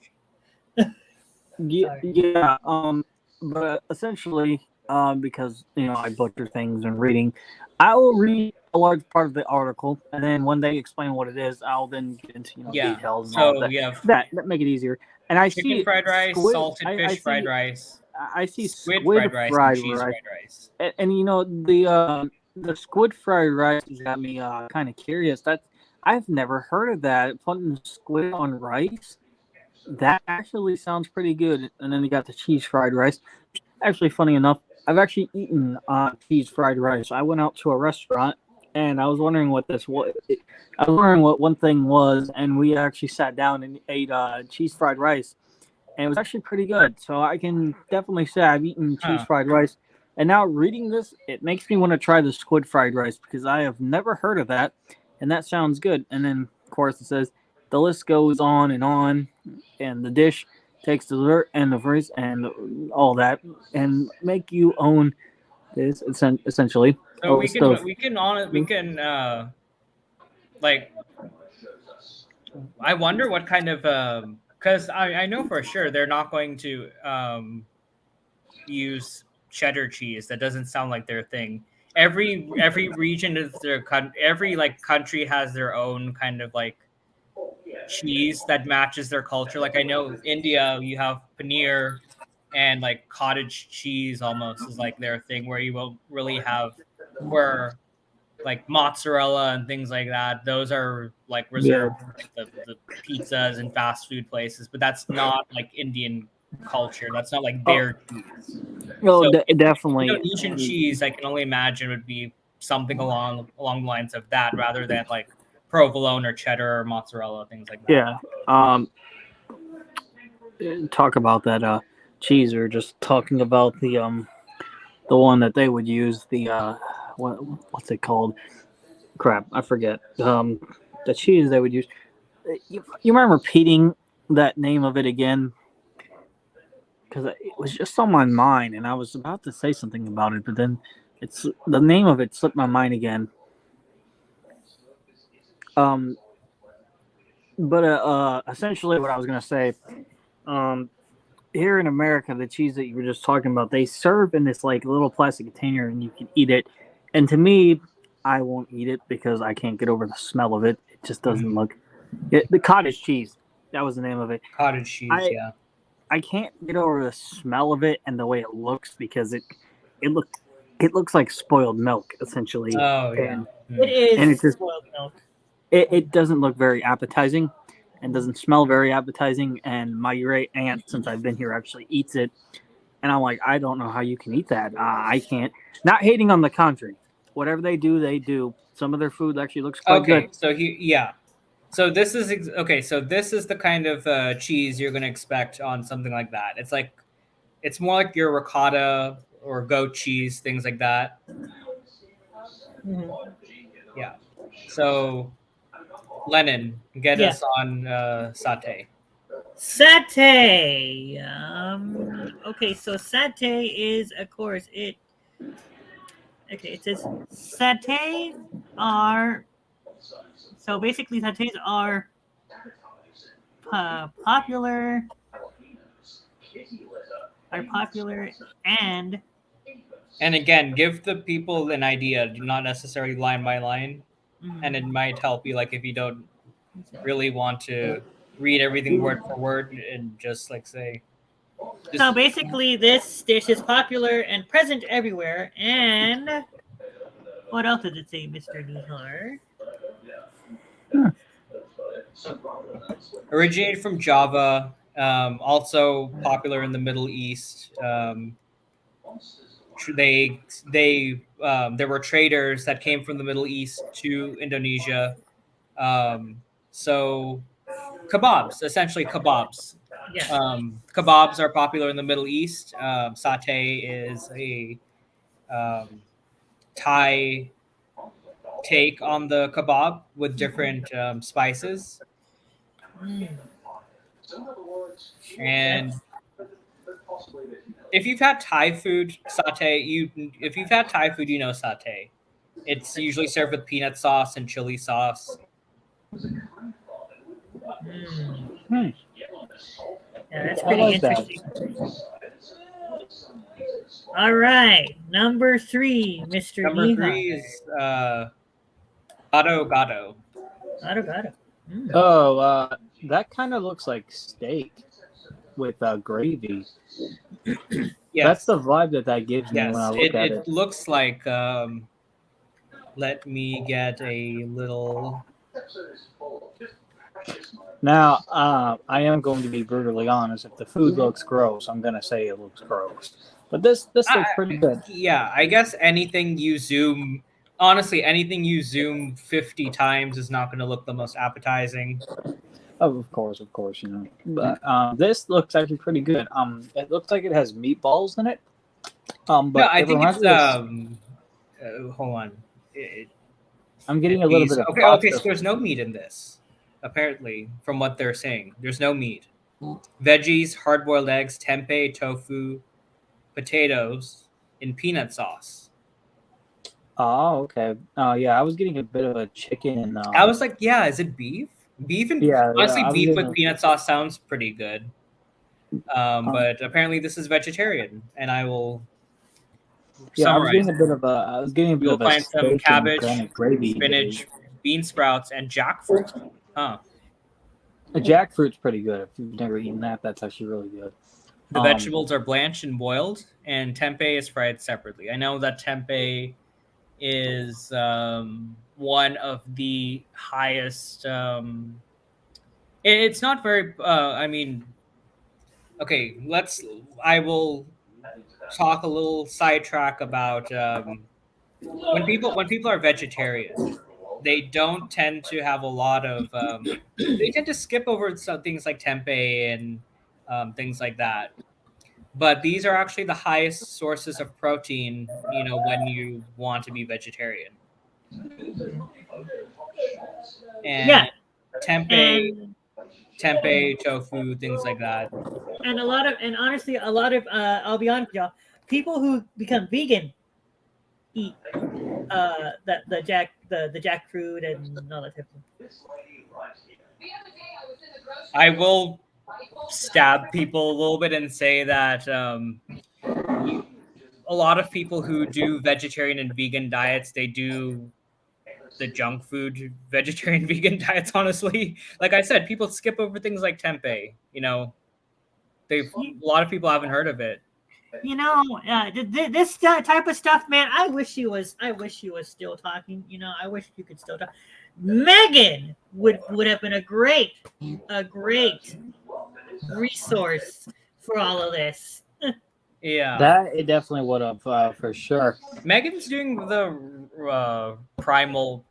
Yeah. But essentially, because I butcher things and reading. I will read a large part of the article, and then when they explain what it is, I'll then get into Yeah. details and all of So that. we have That make it easier. And I chicken see fried rice, squid. salted fish fried rice, I see squid squid fried rice, and fried cheese rice, fried rice. and the squid fried rice has got me kind of curious. I've never heard of that. Putting squid on rice. That actually sounds pretty good. And then you got the cheese fried rice. Actually, funny enough, I've actually eaten cheese fried rice. I went out to a restaurant and I was wondering what this was. I was wondering what one thing was, and we actually sat down and ate cheese fried rice, and it was actually pretty good. So I can definitely say I've eaten cheese Huh. fried rice. And now reading this, it makes me want to try the squid fried rice because I have never heard of that, and that sounds good. And then, of course, it says the list goes on, and the dish takes the dessert and the verse and all that, and make you own this essentially. So Oh, we stove. can like I wonder what kind of because I know for sure they're not going to use cheddar cheese. That doesn't sound like their thing. Every region is every like country has their own kind of like cheese that matches their culture. Like I know India, you have paneer and like cottage cheese almost is like their thing where you won't really have where like mozzarella and things like that. Those are like reserved for like the pizzas and fast food places, but that's not like Indian culture. That's not like their cheese. Oh, So definitely. Indonesian cheese, I can only imagine would be something along the lines of that rather than like provolone or cheddar or mozzarella, things like that. Yeah. Talk about that cheese, or just talking about the one that they would use, the what's it called? Crap, I forget. The cheese they would use. You mind repeating that name of it again? Because it was just on my mind, and I was about to say something about it, but then it's the name of it slipped my mind again. Um, but essentially, what I was gonna say, um, here in America, the cheese that you were just talking about, they serve in this like little plastic container, and you can eat it. And to me, I won't eat it because I can't get over the smell of it. It just doesn't look. The cottage cheese, that was the name of it. Cottage cheese, I yeah. I can't get over the smell of it and the way it looks because it looks like spoiled milk essentially. Oh yeah. It is And it just spoiled milk. it doesn't look very appetizing and doesn't smell very appetizing. And my great aunt, since I've been here, actually eats it, and I'm like, I don't know how you can eat that. I can't. Not hating on the country, whatever they do, they do. Some of their food actually looks quite good. So So this is okay. So this is the kind of cheese you're going to expect on something like that. It's more like your ricotta or goat cheese, things like that. Yeah. So Lennon, get us on satay. Satay. Okay, so satay is, of course, it. Okay, it says satay are. So basically, satays are popular. Are popular and. And again, give the people an idea, not necessarily line by line, and it might help you. Like if you don't really want to read everything word for word and just like say. So basically, this dish is popular and present everywhere. And what else did it say, Mr. Nihar? Originated from Java, also popular in the Middle East. There were traders that came from the Middle East to Indonesia. So kebabs, essentially kebabs. Yeah. Kebabs are popular in the Middle East. Satay is a Thai take on the kebab with different spices. And if you've had Thai food, if you've had Thai food, you know satay. It's usually served with peanut sauce and chili sauce. Yeah, that's pretty interesting. All right, number 3, Mr. Number Nihar. 3 is gado gado. Gado. Mm. Oh, that kind of looks like steak with gravy. That's Yes. the vibe that gives me Yes. when I look at it. It looks like. Let me get a little. Now, I am going to be brutally honest. If the food looks gross, I'm going to say it looks gross. But this looks pretty good. Yeah, I guess anything you zoom. Honestly, anything you zoom 50 times is not going to look the most appetizing. Oh, of course, you know. But this looks actually pretty good. It looks like it has meatballs in it. But No, I think it's hold on. I'm getting a little bit of okay. So there's no meat in this. Apparently, from what they're saying, there's no meat. Veggies, hard-boiled eggs, tempeh, tofu, potatoes, in peanut sauce. Oh, okay. Oh, yeah. I was getting a bit of a chicken. I was like, yeah, is it beef? Beef and honestly, beef with peanut sauce sounds pretty good. But apparently, this is vegetarian, and I will. Yeah, I was getting a bit of a. You'll find some cabbage, spinach, bean sprouts, and jackfruit. Huh. Jackfruit's pretty good. If you've never eaten that, that's actually really good. The vegetables are blanched and boiled, and tempeh is fried separately. I know that tempeh is one of the highest. It's not very. I mean, okay. I will talk a little sidetrack about when people are vegetarian. They don't tend to have a lot of. They tend to skip over some things like tempeh and things like that. But these are actually the highest sources of protein, when you want to be vegetarian. And tempeh, tofu, things like that. And honestly, a lot of I'll be honest with y'all, people who become vegan eat the jackfruit and all that type of stuff. I will stab people a little bit and say that a lot of people who do vegetarian and vegan diets, they do the junk food vegetarian vegan diets. Honestly, like I said, people skip over things like tempeh. A lot of people haven't heard of it. This type of stuff, man. I wish he was still talking. I wish you could still talk. Megan would have been a great resource for all of this. Yeah, that it definitely would have for sure. Megan's doing the primal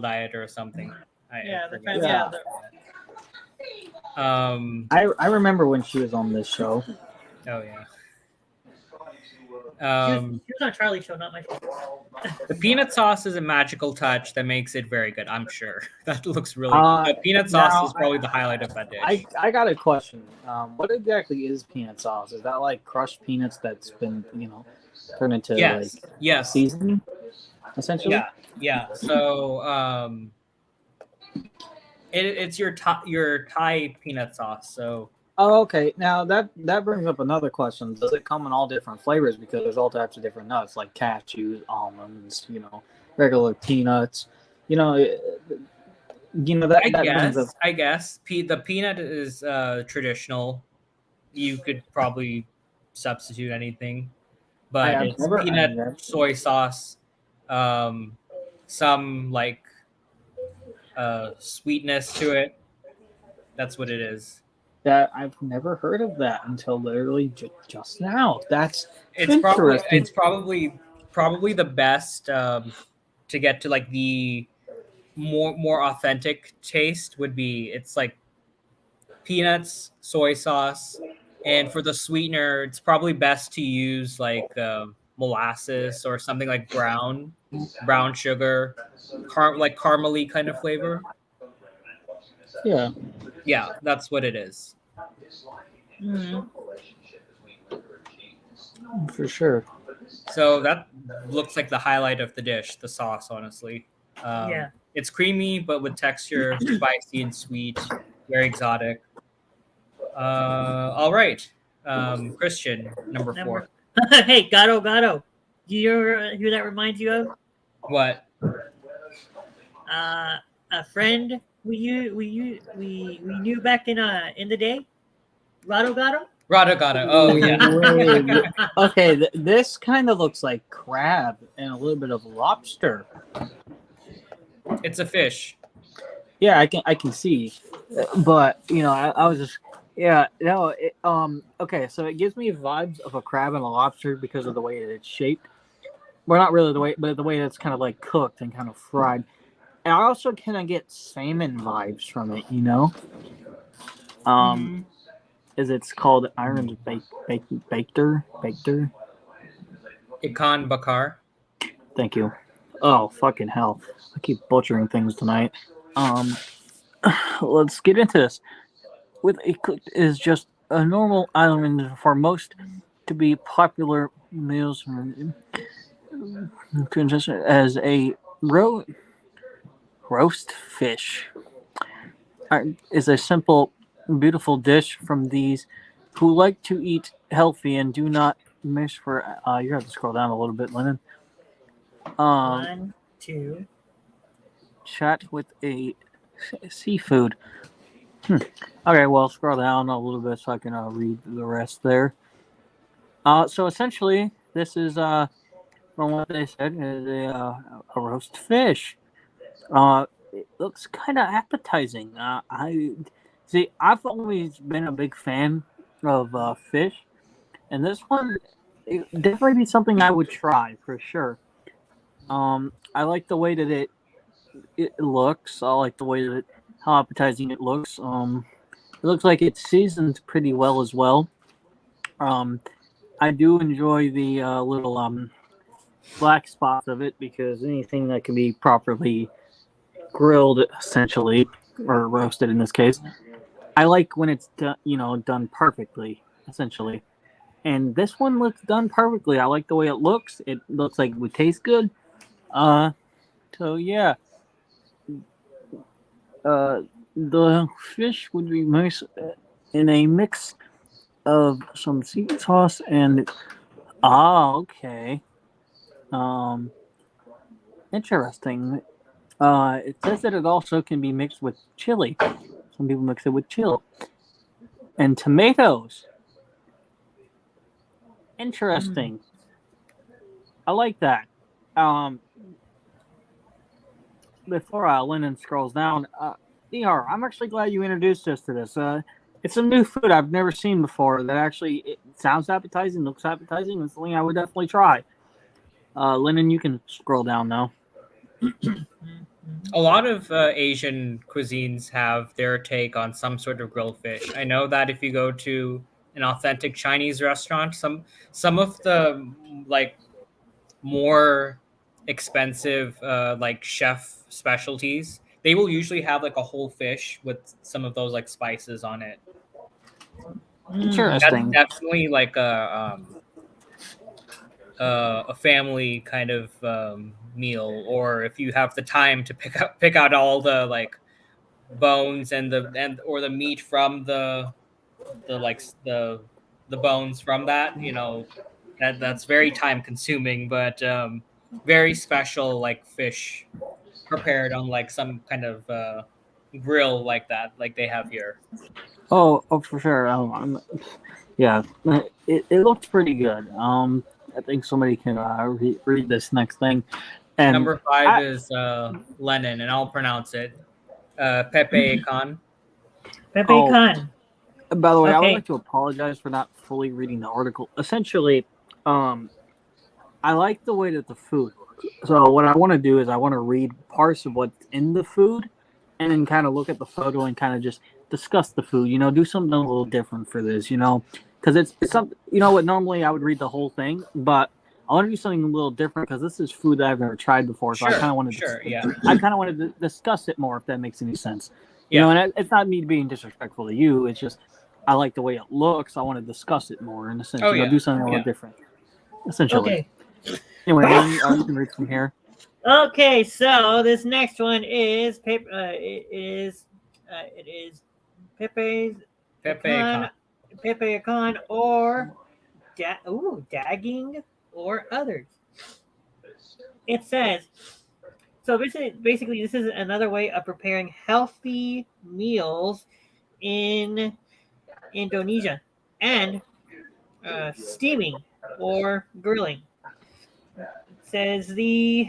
diet or something. I remember when she was on this show. Oh yeah. She was on Charlie's show, not my show. Uh, The peanut sauce is a magical touch that makes it very good. I'm sure that looks really good. The peanut sauce is probably the highlight of that dish. I got a question. What exactly is peanut sauce? Is that like crushed peanuts that's been turned into seasoning, essentially? Yeah. So it's your Thai peanut sauce. So. Oh, okay. Now that brings up another question. Does it come in all different flavors? Because there's all types of different nuts, like cashews, almonds, regular peanuts. I guess the peanut is traditional. You could probably substitute anything, but it's peanut, soy sauce, some like sweetness to it. That's what it is. That I've never heard of that until literally just now. It's probably the best to get to like the more authentic taste would be it's like peanuts, soy sauce, and for the sweetener, it's probably best to use like molasses or something like brown sugar, like caramely kind of flavor. Yeah, that's what it is. Mm-hmm. For sure. So that looks like the highlight of the dish, the sauce, honestly. It's creamy, but with texture, spicy and sweet, very exotic. All right. Christian, number 4. Hey, Gato. Do you know who that reminds you of? What? A friend we knew back in the day. Gato. Rada. Oh yeah. Wait. Okay, this kind of looks like crab and a little bit of lobster. It's a fish. Yeah, I can see, but I was just okay. So it gives me vibes of a crab and a lobster because of the way that it's shaped. Well, not really the way, but the way it's kind of like cooked and kind of fried. And I also kind of get salmon vibes from it. Mhm. Is it's called Iron's Baker. Ikan bakar. Thank you. Oh fucking hell! I keep butchering things tonight. Let's get into this. With a cook is just a normal item for most to be popular meals as a roast fish is a simple, beautiful dish from these who like to eat healthy and do not miss for. You have to scroll down a little bit, Lennon. 1, 2. Chat with a seafood. Okay, well, scroll down a little bit so I can read the rest there. So essentially, this is from what they said, is a roast fish. It looks kind of appetizing. I've always been a big fan of fish, and this one it definitely be something I would try for sure. I like the way that it looks. I like the way that how appetizing it looks. It looks like it's seasoned pretty well as well. Um, I do enjoy the little black spots of it because anything that can be properly grilled, essentially, or roasted in this case, I like when it's done perfectly, essentially. And this one looks done perfectly. I like the way it looks. It looks like it would taste good. So yeah. The fish would be nice in a mix of some sweet sauce and okay. Um, Interesting. It says that it also can be mixed with chili. Some people mix it with chili and tomatoes. Interesting. I like that. Um, Before Lennon scrolls down, Nihar, I'm actually glad you introduced us to this. It's a new food I've never seen before that actually it sounds appetizing, looks appetizing, and something I would definitely try. Lennon, you can scroll down now. A lot of Asian cuisines have their take on some sort of grilled fish. I know that if you go to an authentic Chinese restaurant, some of the like more expensive like chef specialties, they will usually have like a whole fish with some of those like spices on it. That's Interesting. definitely like a family kind of meal, or if you have the time to pick out all the like bones and the meat from the bones from that, that's very time consuming, but very special like fish prepared on like some kind of grill like that, like they have here. Oh, for sure. Yeah, it looks pretty good. I think somebody can read this next thing. And Number 5 is Lennon, and I'll pronounce it Pepe Khan. Pepe Khan. By the way, I would Okay. like to apologize for not fully reading the article. Essentially, I like the way that the food. So what I want to do is I want to read parts of what's in the food, and then kind of look at the photo and kind of just discuss the food. Do something a little different for this. Because it's something. What normally I would read the whole thing, but I want to do something a little different because this is food that I've never tried before. So I kind of want to. I kind of wanted to discuss it more, if that makes any sense. And it's not me being disrespectful to you. It's just I like the way it looks. I want to discuss it more in a sense. Do something a little different. Essentially. Okay. Anyway, you can read from here. Okay, so this next one is it is Pepe's Pepe Khan. Pepe Khan or dagging, or others. It says so. Basically, this is another way of preparing healthy meals in Indonesia, and steaming or grilling. It says the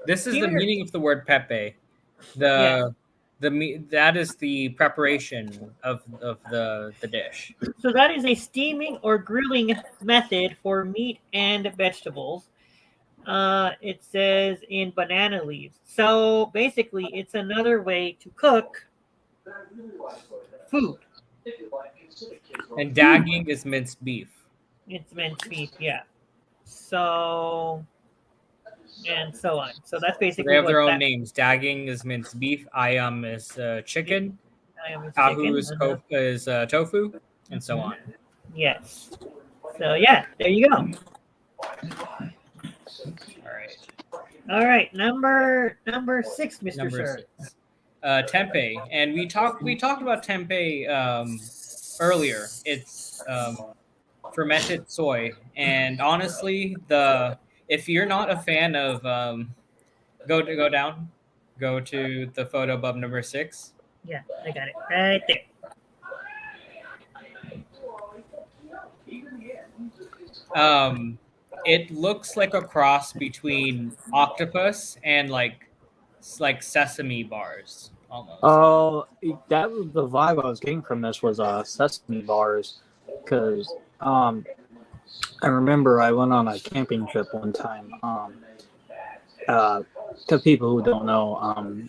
This is the steaming or meaning of the word pepe. yeah. That is the preparation of the dish. So that is a steaming or grilling method for meat and vegetables. It says in banana leaves. So basically, it's another way to cook food. And dagging is minced beef. It's minced beef, yeah. So and so on. So that's So they basically have what their own that names. Dagging is minced beef. Ayam is chicken. I am is Tahu chicken. is tofu, and so on. Yes. So yeah, there you go. All right. All right, number 6, Mr. Number Sir. 6. Tempeh, and we talked about tempeh earlier. It's fermented soy, and honestly, if you're not a fan of go to the photo above number 6. Yeah, I got it right there. It looks like a cross between octopus and like sesame bars almost. Oh, that was the vibe I was getting from this was sesame bars, because I remember I went on a camping trip one time. To people who don't know,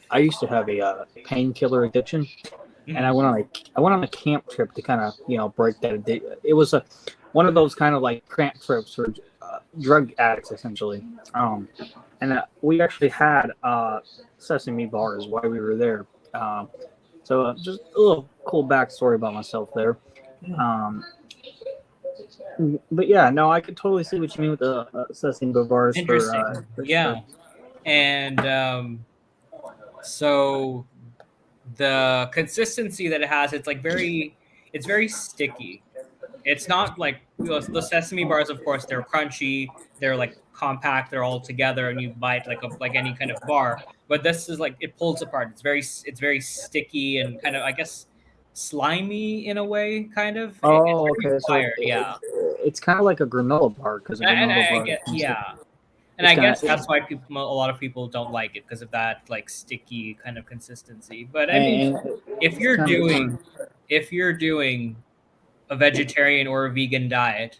I used to have a painkiller addiction, and I went on a camp trip to kind of break that addiction. It was one of those kind of like cramp trips for drug addicts essentially. And we actually had sesame bars while we were there. So just a little cool backstory about myself there. But yeah, no, I could totally see what you mean with the sesame bars. Interesting. Yeah. Sure. And so the consistency that it has, it's very sticky. It's not like the sesame bars, of course, they're crunchy, they're like compact, they're all together, and you bite like any kind of bar. But this is like it pulls apart. It's very sticky and kind of, I guess, slimy in a way, kind of. Oh, It's very okay. So wired, yeah. it's kind of like a granola bar because And I guess that's why a lot of people don't like it because of that like sticky kind of consistency. But I mean, if you're doing a vegetarian or a vegan diet,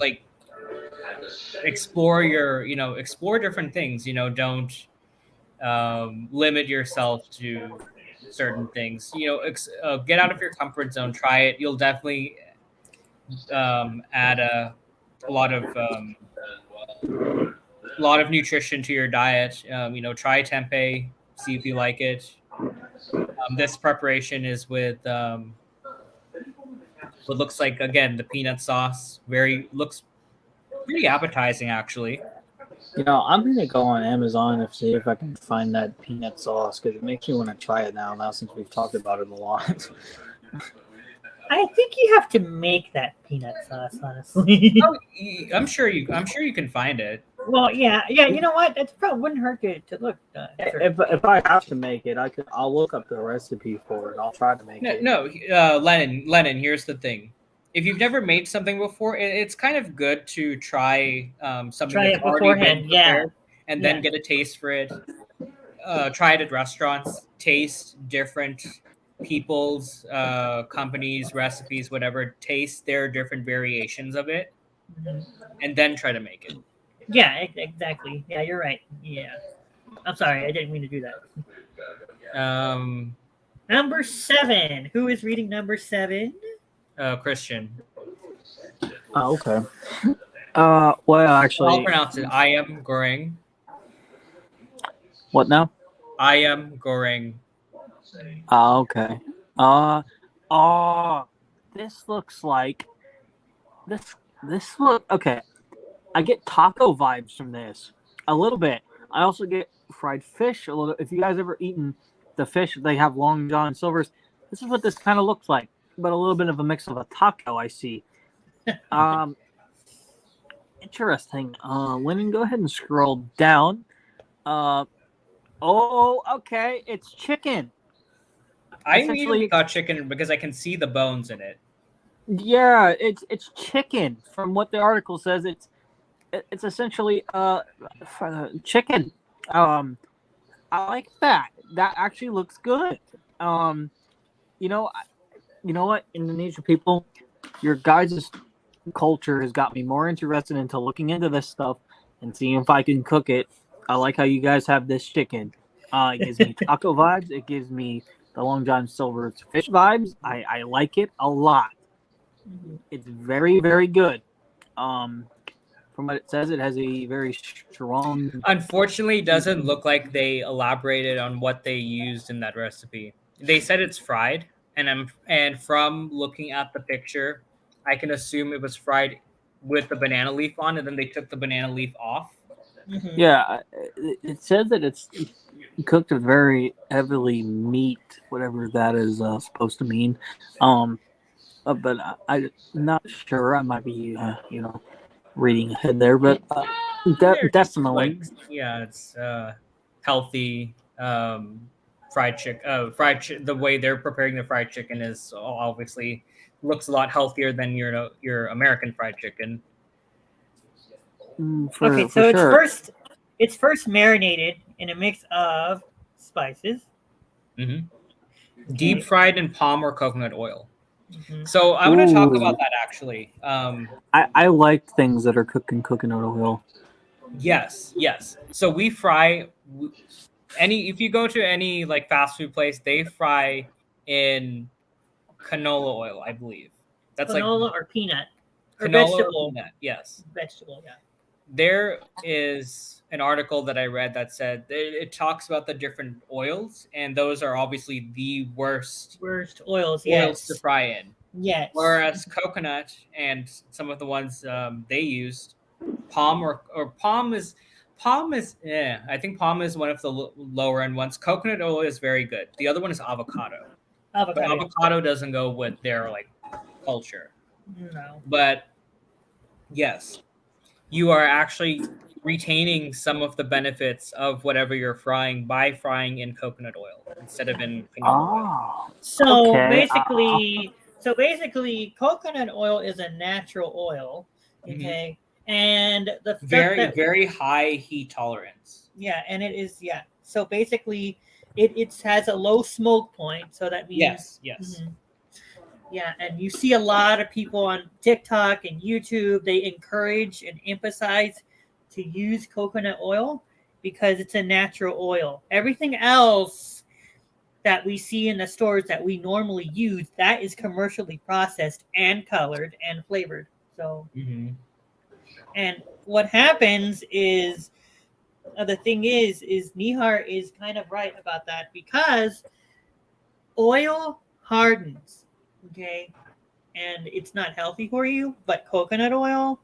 like explore different things. Don't limit yourself to certain things. Get out of your comfort zone. Try it. You'll definitely add a lot of nutrition to your diet. Try tempeh, see if you like it. This preparation is with what looks like, again, the peanut sauce. Looks pretty appetizing, actually. I'm gonna go on Amazon and see if I can find that peanut sauce because it makes me want to try it now since we've talked about it a lot. I think you have to make that peanut sauce, honestly. I'm sure you can find it. Well, yeah. You know what? It probably wouldn't hurt to look. If I have to make it, I'll look up the recipe for it. I'll try to make it. No, Lennon. Here's the thing: if you've never made something before, it's kind of good to try something that's already been prepared, and then get a taste for it. Try it at restaurants. Taste different people's companies, recipes, whatever. Taste their different variations of it, and then try to make it. Yeah, exactly. Yeah, you're right. Yeah. I'm sorry, I didn't mean to do that. Number 7. Who is reading number 7? Christian. Oh, okay. Well, actually, I'll pronounce it. Ayam goreng. What now? Ayam goreng. Okay. This looks like this look okay. I get taco vibes from this a little bit. I also get fried fish a little. If you guys ever eaten the fish, they have Long John Silver's. This is what this kind of looks like, but a little bit of a mix of a taco. I see. Interesting. Lennon, go ahead and scroll down. Okay, it's chicken. I Essentially, immediately got chicken because I can see the bones in it. yeah, it's chicken. From what the article says, it's essentially chicken. I like that. That actually looks good. You know, you know what, Indonesian people, your guys' culture has got me more interested into looking into this stuff and seeing if I can cook it. I like how you guys have this chicken. It gives me taco vibes. It gives me the Long John Silver's fish vibes. I like it a lot. It's very, very good. From what it says, it has a very strong. Unfortunately, it doesn't look like they elaborated on what they used in that recipe. They said it's fried, and from looking at the picture, I can assume it was fried with the banana leaf on, and then they took the banana leaf off. Mhm. Yeah, it says that it's cooked with very heavily meat, whatever that is supposed to mean. But I'm not sure. I might be, reading ahead there, but They're just definitely. it's healthy fried chicken. The way they're preparing the fried chicken is obviously looks a lot healthier than your American fried chicken. Okay, For so sure. it's first marinated in a mix of spices. Deep Okay. fried in palm or coconut oil. Mhm. So I want to talk Ooh. about that actually. I like things that are cooked in coconut oil. Yes. So we fry if you go to any like fast food place, they fry in canola oil, I believe. That's like Canola or peanut or canola or vegetable. peanut. Yes. Vegetable, yeah. There is an article that I read that said it talks about the different oils, and those are obviously the worst Worst oils, oils to yes. fry in. Yes. Whereas coconut and some of the ones they used, palm or palm is I think palm is one of the lower end ones. Coconut oil is very good. The other one is avocado, but Avocado. avocado doesn't go with their like culture. No. But yes, you are actually retaining some of the benefits of whatever you're frying by frying in coconut oil instead of in canola oil. Oh, So okay. basically, coconut oil is a natural oil. Okay. And the stuff Very, that very high heat tolerance. yeah, and it is So basically it has a low smoke point, so that means Yes. Mhm. Yeah, and you see a lot of people on TikTok and YouTube, they encourage and emphasize to use coconut oil because it's a natural oil. Everything else that we see in the stores that we normally use, that is commercially processed and colored and flavored. So, and what happens is the thing is Nihar is kind of right about that because oil hardens, okay, and it's not healthy for you. But coconut oil,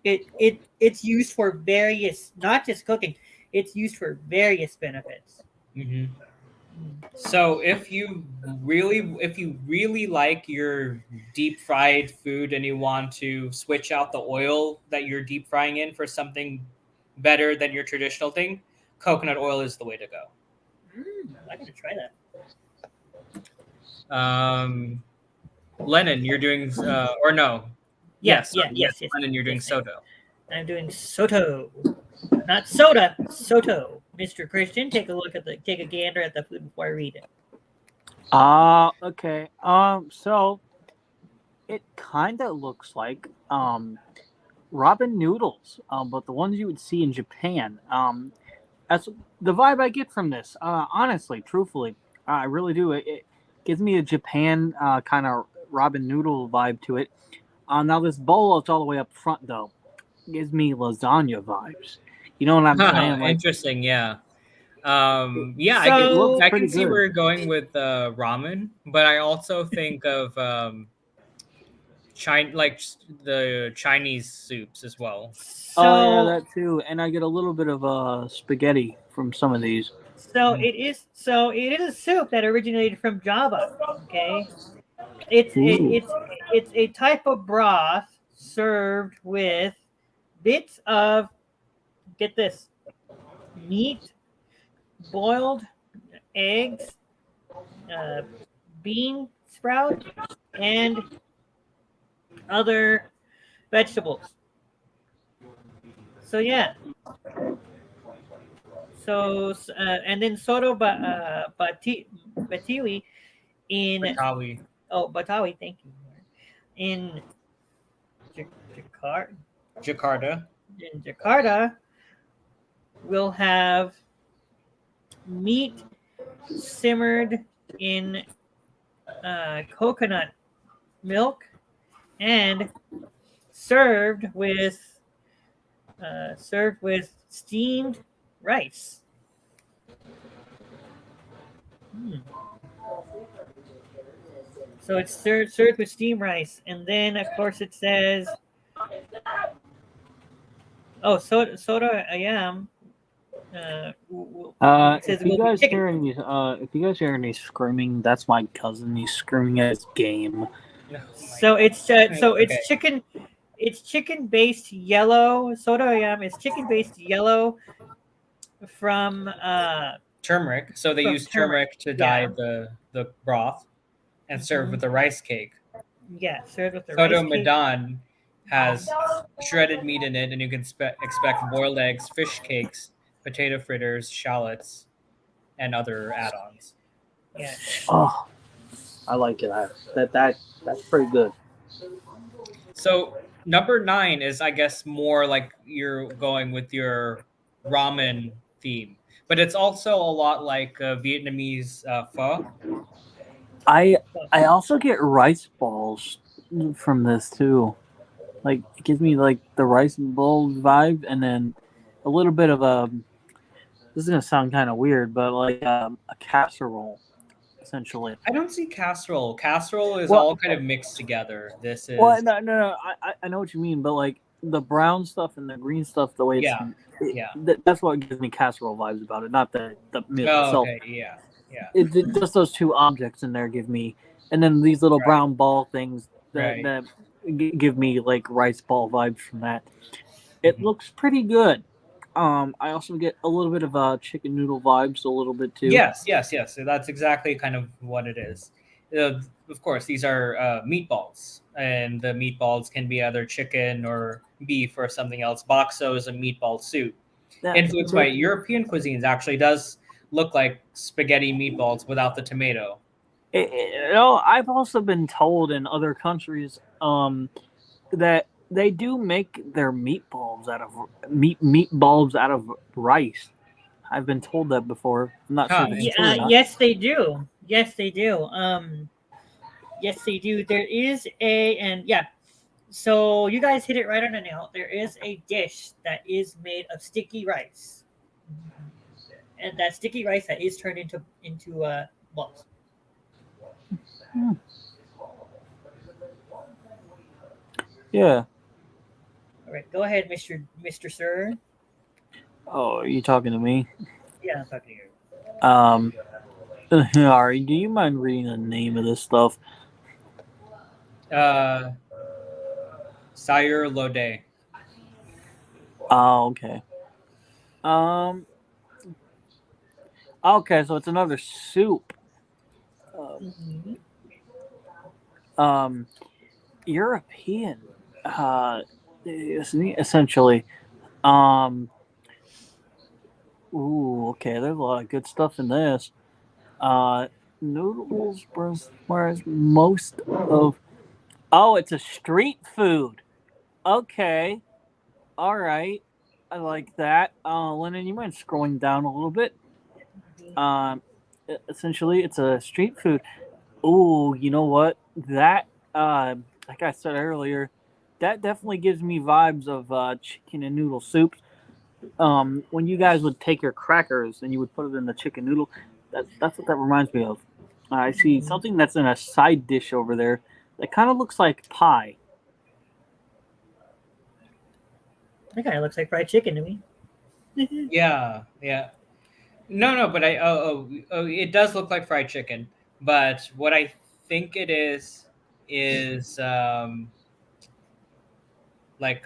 it's used for various, not just cooking. It's used for various benefits. So if you really like your deep fried food and you want to switch out the oil that you're deep frying in for something better than your traditional thing, coconut oil is the way to go. I'm gonna try that. Lennon, you're doing or no? Yes, Lennon, you're doing Yes, soto. I'm doing soto, not soda. Soto, Mr. Christian. Take a gander at the food before I read it. Okay. So it kind of looks like ramen noodles, but the ones you would see in Japan. That's the vibe I get from this. Honestly, truthfully, I really do. It gives me a Japan kind of ramen noodle vibe to it. Now this bowl, it's all the way up front though. Gives me lasagna vibes. You know what I'm saying? Like Interesting, yeah. it looks I pretty can see good. where you're going with ramen, but I also think of the Chinese soups as well. Oh yeah, So that too. And I get a little bit of spaghetti from some of these. it is a soup that originated from Java. Okay, Ooh. it's a type of broth served with bits of, get this, meat, boiled eggs, uh, bean sprout, and other vegetables. So yeah. So and then batiwi in Batawi, Batawi. Thank you. In Jakarta, Jakarta. we'll have meat simmered in coconut milk and served with steamed rice. Hmm. So it's served with steamed rice, and then of course it says, "Oh, soda ayam." It says If it you will be guys chicken. hear any screaming, that's my cousin. He's screaming at his game. So it's Okay. chicken. It's chicken based yellow. Soda ayam is chicken based yellow from Turmeric. So they use turmeric. turmeric to dye Yeah. the broth and serve Mhm. with a rice cake. Yeah, served with the Soto rice cake. Medan has shredded meat in it, and you can expect boiled eggs, fish cakes, potato fritters, shallots, and other add-ons. Yeah. Oh, I like it. That's pretty good. So number 9 is, I guess, more like you're going with your ramen theme, but it's also a lot like Vietnamese pho. I I also get rice balls from this too. Like it gives me like the rice bowl vibe, and then a little bit of a. This is gonna sound kind of weird, but like a casserole, essentially. I don't see casserole. Casserole is Well, all kind of mixed together. This well, is no. I know what you mean, but like the brown stuff and the green stuff, the way it's yeah, yeah. that's what gives me casserole vibes about it, not the meal Oh, itself. okay, yeah, yeah. Just those two objects in there give me, and then these little Right, brown ball things right. that give me like rice ball vibes from that. It Mhm. looks pretty good. I also get a little bit of chicken noodle vibes, a little bit too. Yes, yes, yes. So that's exactly kind of what it is. Of course, these are meatballs, and the meatballs can be either chicken or beef or something else. Bakso is a meatball soup, That influenced by European cuisines. Actually, does look like spaghetti meatballs without the tomato. I've also been told in other countries that they do make their meatballs out of meatballs out of rice. I've been told that before. I'm not sure Huh, if it's true or Yeah, not. yes, they do. Yes, they do. Yes, they do. There is and yeah. So you guys hit it right on the nail. There is a dish that is made of sticky rice, and that sticky rice that is turned into balls. Hmm. Yeah. All right, go ahead, Mister Sir. Oh, are you talking to me? Yeah, I'm talking to you. Ari, do you mind reading the name of this stuff? Sayur lodeh. Oh, okay. Um. Okay, so it's another soup. Mhm. Um. European. Uh. Essentially. Um. Ooh. Okay. There's a lot of good stuff in this. Uh. Noodles. Whereas most of. Oh, it's a street food. Okay. All right. I like that. Lennon, you mind scrolling down a little bit? Um, essentially, it's a street food. Ooh, you know what? That, like I said earlier, that definitely gives me vibes of chicken and noodle soups. When you guys would take your crackers and you would put it in the chicken noodle, that's what that reminds me of. I see Mhm. something that's in a side dish over there that kind of looks like pie. That kind of looks like fried chicken to me. Yeah, yeah. No, no, but it does look like fried chicken. But what I think it is like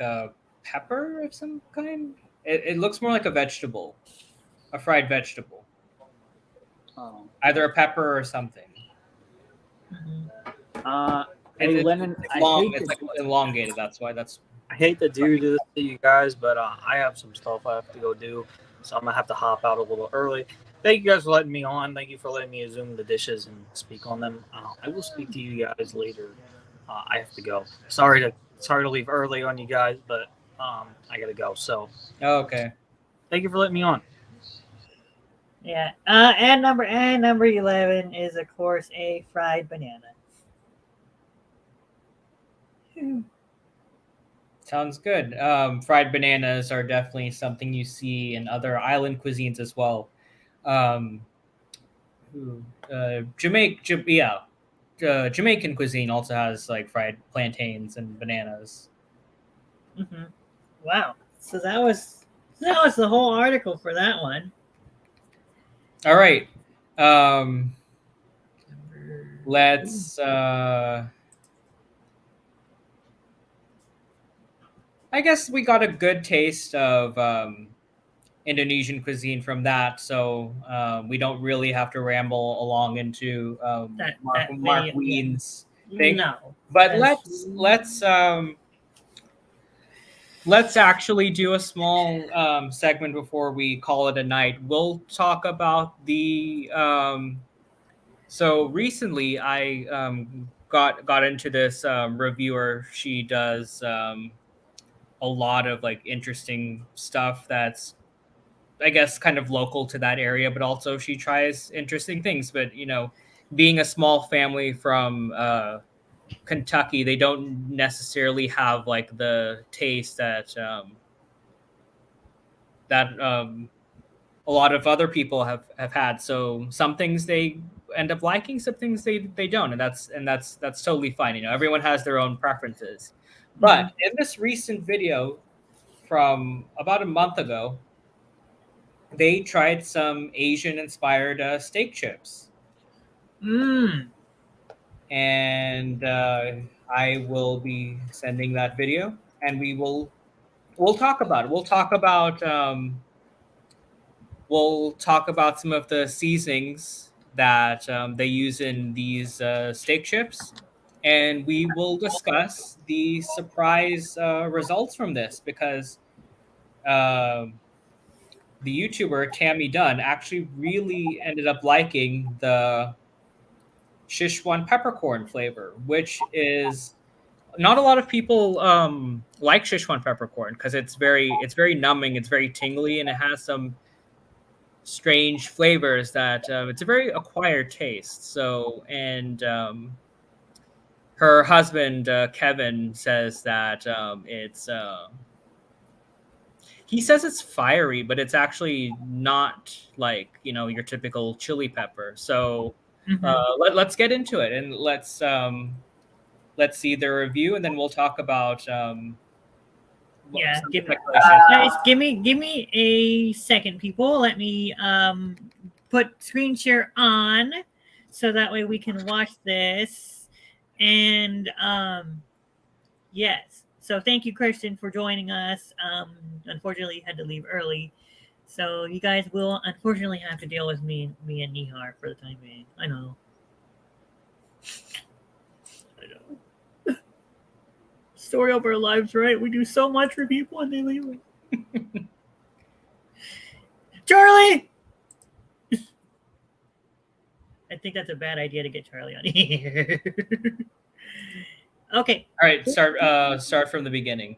pepper of some kind. It looks more like a vegetable, a fried vegetable. Oh. Either a pepper or something. Hey, Lennon, it's long. It's like elongated. That's why. I hate to do this to you guys, but I have some stuff I have to go do, so I'm gonna have to hop out a little early. Thank you guys for letting me on. Thank you for letting me zoom the dishes and speak on them. I will speak to you guys later. I have to go. Sorry to leave early on you guys, but I gotta go. So okay. Thank you for letting me on. Yeah. And number 11 is of course a fried banana. Sounds good. Fried bananas are definitely something you see in other island cuisines as well. Jamaican cuisine also has like fried plantains and bananas. Mm-hmm. Wow. So that was the whole article for that one. All right. Let's. I guess we got a good taste of Indonesian cuisine from that, so we don't really have to ramble along into Mark Wien's thing. No, but let's actually do a small segment before we call it a night. We'll talk about the. So recently, I got into this reviewer. She does a lot of like interesting stuff that's, I guess, kind of local to that area, but also she tries interesting things. But being a small family from Kentucky, they don't necessarily have like the taste that a lot of other people have had. So some things they end up liking, some things they don't, and that's totally fine. Everyone has their own preferences. But in this recent video from about a month ago, they tried some Asian-inspired steak chips. And I will be sending that video, and we'll talk about it. We'll talk about some of the seasonings that they use in these steak chips. And we will discuss the surprise results from this, because the YouTuber Tammy Dunn actually really ended up liking the Sichuan peppercorn flavor, which is not a lot of people like Sichuan peppercorn because it's very numbing, it's very tingly, and it has some strange flavors that it's a very acquired taste. So, and her husband Kevin says that it's he says it's fiery, but it's actually not like your typical chili pepper. So let's get into it, and let's see the review, and then we'll talk about guys, give me a second, people. Let me put screen share on so that way we can watch this. And yes, so thank you, Christian, for joining us. Unfortunately, you had to leave early, so you guys will unfortunately have to deal with me and Nihar for the time being. I know. Story of our lives, right? We do so much for people and they leave. Charlie! I think that's a bad idea to get Charlie on here. Okay. All right, start from the beginning.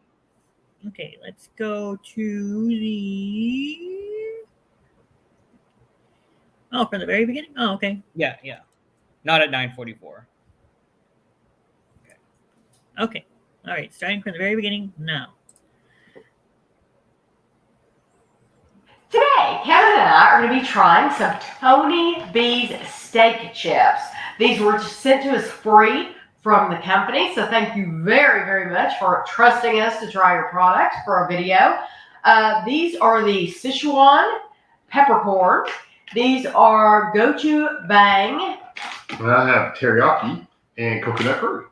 Okay, let's go to the... Oh, from the very beginning? Oh, okay. Yeah. Not at 9:44. Okay. All right, starting from the very beginning now. Today, Kevin and I are going to be trying some Tony B's steak chips. These were sent to us free from the company, so thank you very, very much for trusting us to try your product for our video. These are the Sichuan peppercorn. These are gochujang. And I have teriyaki and coconut curry.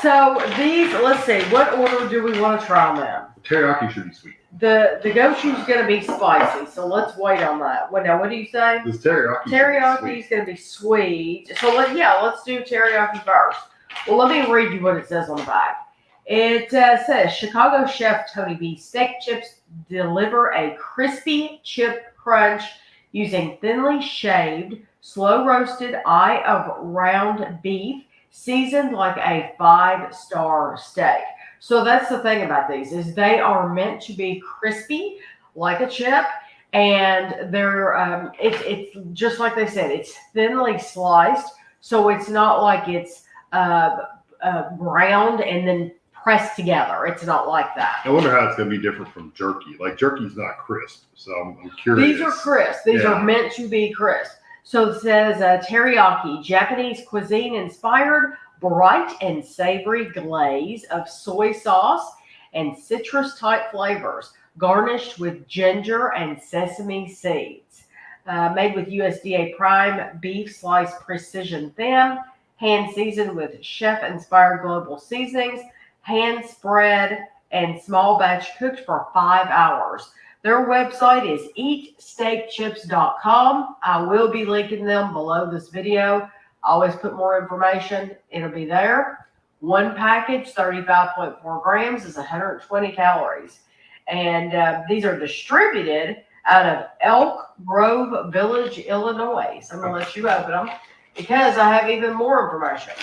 So these, let's see, what order do we want to try them in? Teriyaki should be sweet. The gochu's going to be spicy, so let's wait on that. What do you say? This teriyaki. Teriyaki is going to be sweet. So let's do teriyaki first. Well, let me read you what it says on the back. It says Chicago chef Tony B steak chips deliver a crispy chip crunch using thinly shaved, slow roasted eye of round beef seasoned like a 5-star steak. So that's the thing about these is they are meant to be crispy like a chip, and they're it's just like they said, it's thinly sliced, so it's not like it's ground and then pressed together. It's not like that. I wonder how it's going to be different from jerky. Like jerky's not crisp, so I'm curious. These are crisp. These are meant to be crisp. So it says teriyaki, Japanese cuisine inspired, bright and savory glaze of soy sauce and citrus type flavors, garnished with ginger and sesame seeds. Made with USDA prime beef sliced precision thin, hand seasoned with chef inspired global seasonings, hand spread and small batch cooked for 5 hours. Their website is eatsteakchips.com. I will be linking them below this video. I always put more information. It'll be there. One package, 35.4 grams, is 120 calories. And these are distributed out of Elk Grove Village, Illinois. So I'm going to let you open them because I have even more information.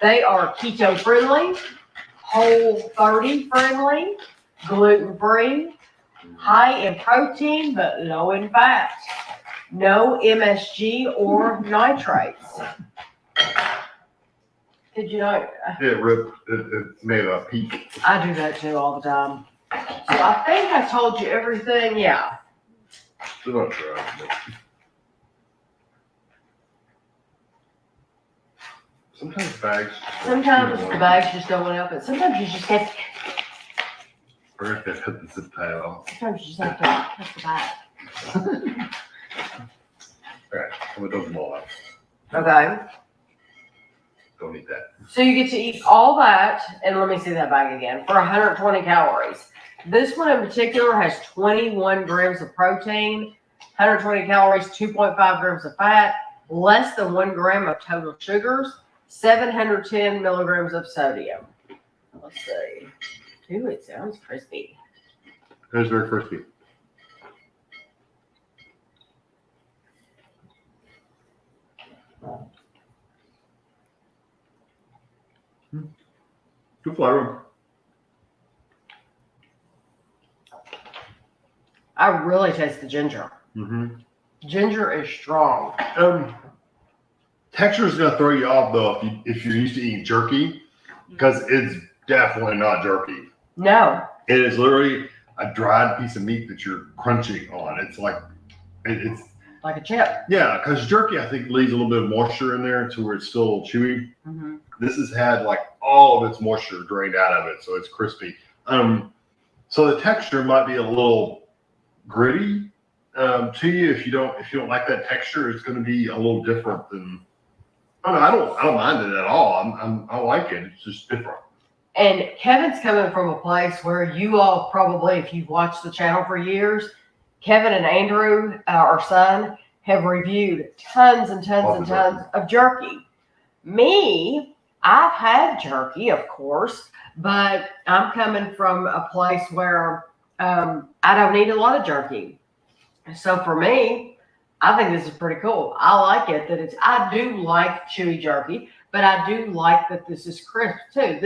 They are keto friendly, Whole30 friendly, gluten free, high in protein but low in fat, no MSG or nitrates. Did you know? It's made of peak. I do that too all the time. So I think I told you everything. Yeah. Still not sure. Sometimes the bags just don't want to open. Sometimes you just have to. Or if they put the zip tie off. Sometimes you just have to touch the bag. Alright, I'm gonna dump them all out. Okay. Don't eat that. So you get to eat all that, and let me see that bag again, for 120 calories. This one in particular has 21 grams of protein, 120 calories, 2.5 grams of fat, less than 1 gram of total sugars, 710 milligrams of sodium. Let's see. Ooh, it sounds crispy. It's very crispy. Good flavor. I really taste the ginger. Mm-hmm. Ginger is strong. Texture is going to throw you off though if you're used to eating jerky, because it's definitely not jerky. No. It is literally a dried piece of meat that you're crunching on. It's like it's like a chip. Yeah, because jerky I think leaves a little bit of moisture in there to where it's still chewy. Mm-hmm. This has had like all of its moisture drained out of it, so it's crispy. So the texture might be a little gritty to you if you don't like that texture. It's going to be a little different than. I don't mind it at all. I like it. It's just different. And Kevin's coming from a place where you all probably, if you've watched the channel for years, Kevin and Andrew, our son, have reviewed tons and tons and tons of jerky. Me, I've had jerky, of course, but I'm coming from a place where I don't eat a lot of jerky. So for me, I think this is pretty cool. I like it that I do like chewy jerky, but I do like that this is crisp too.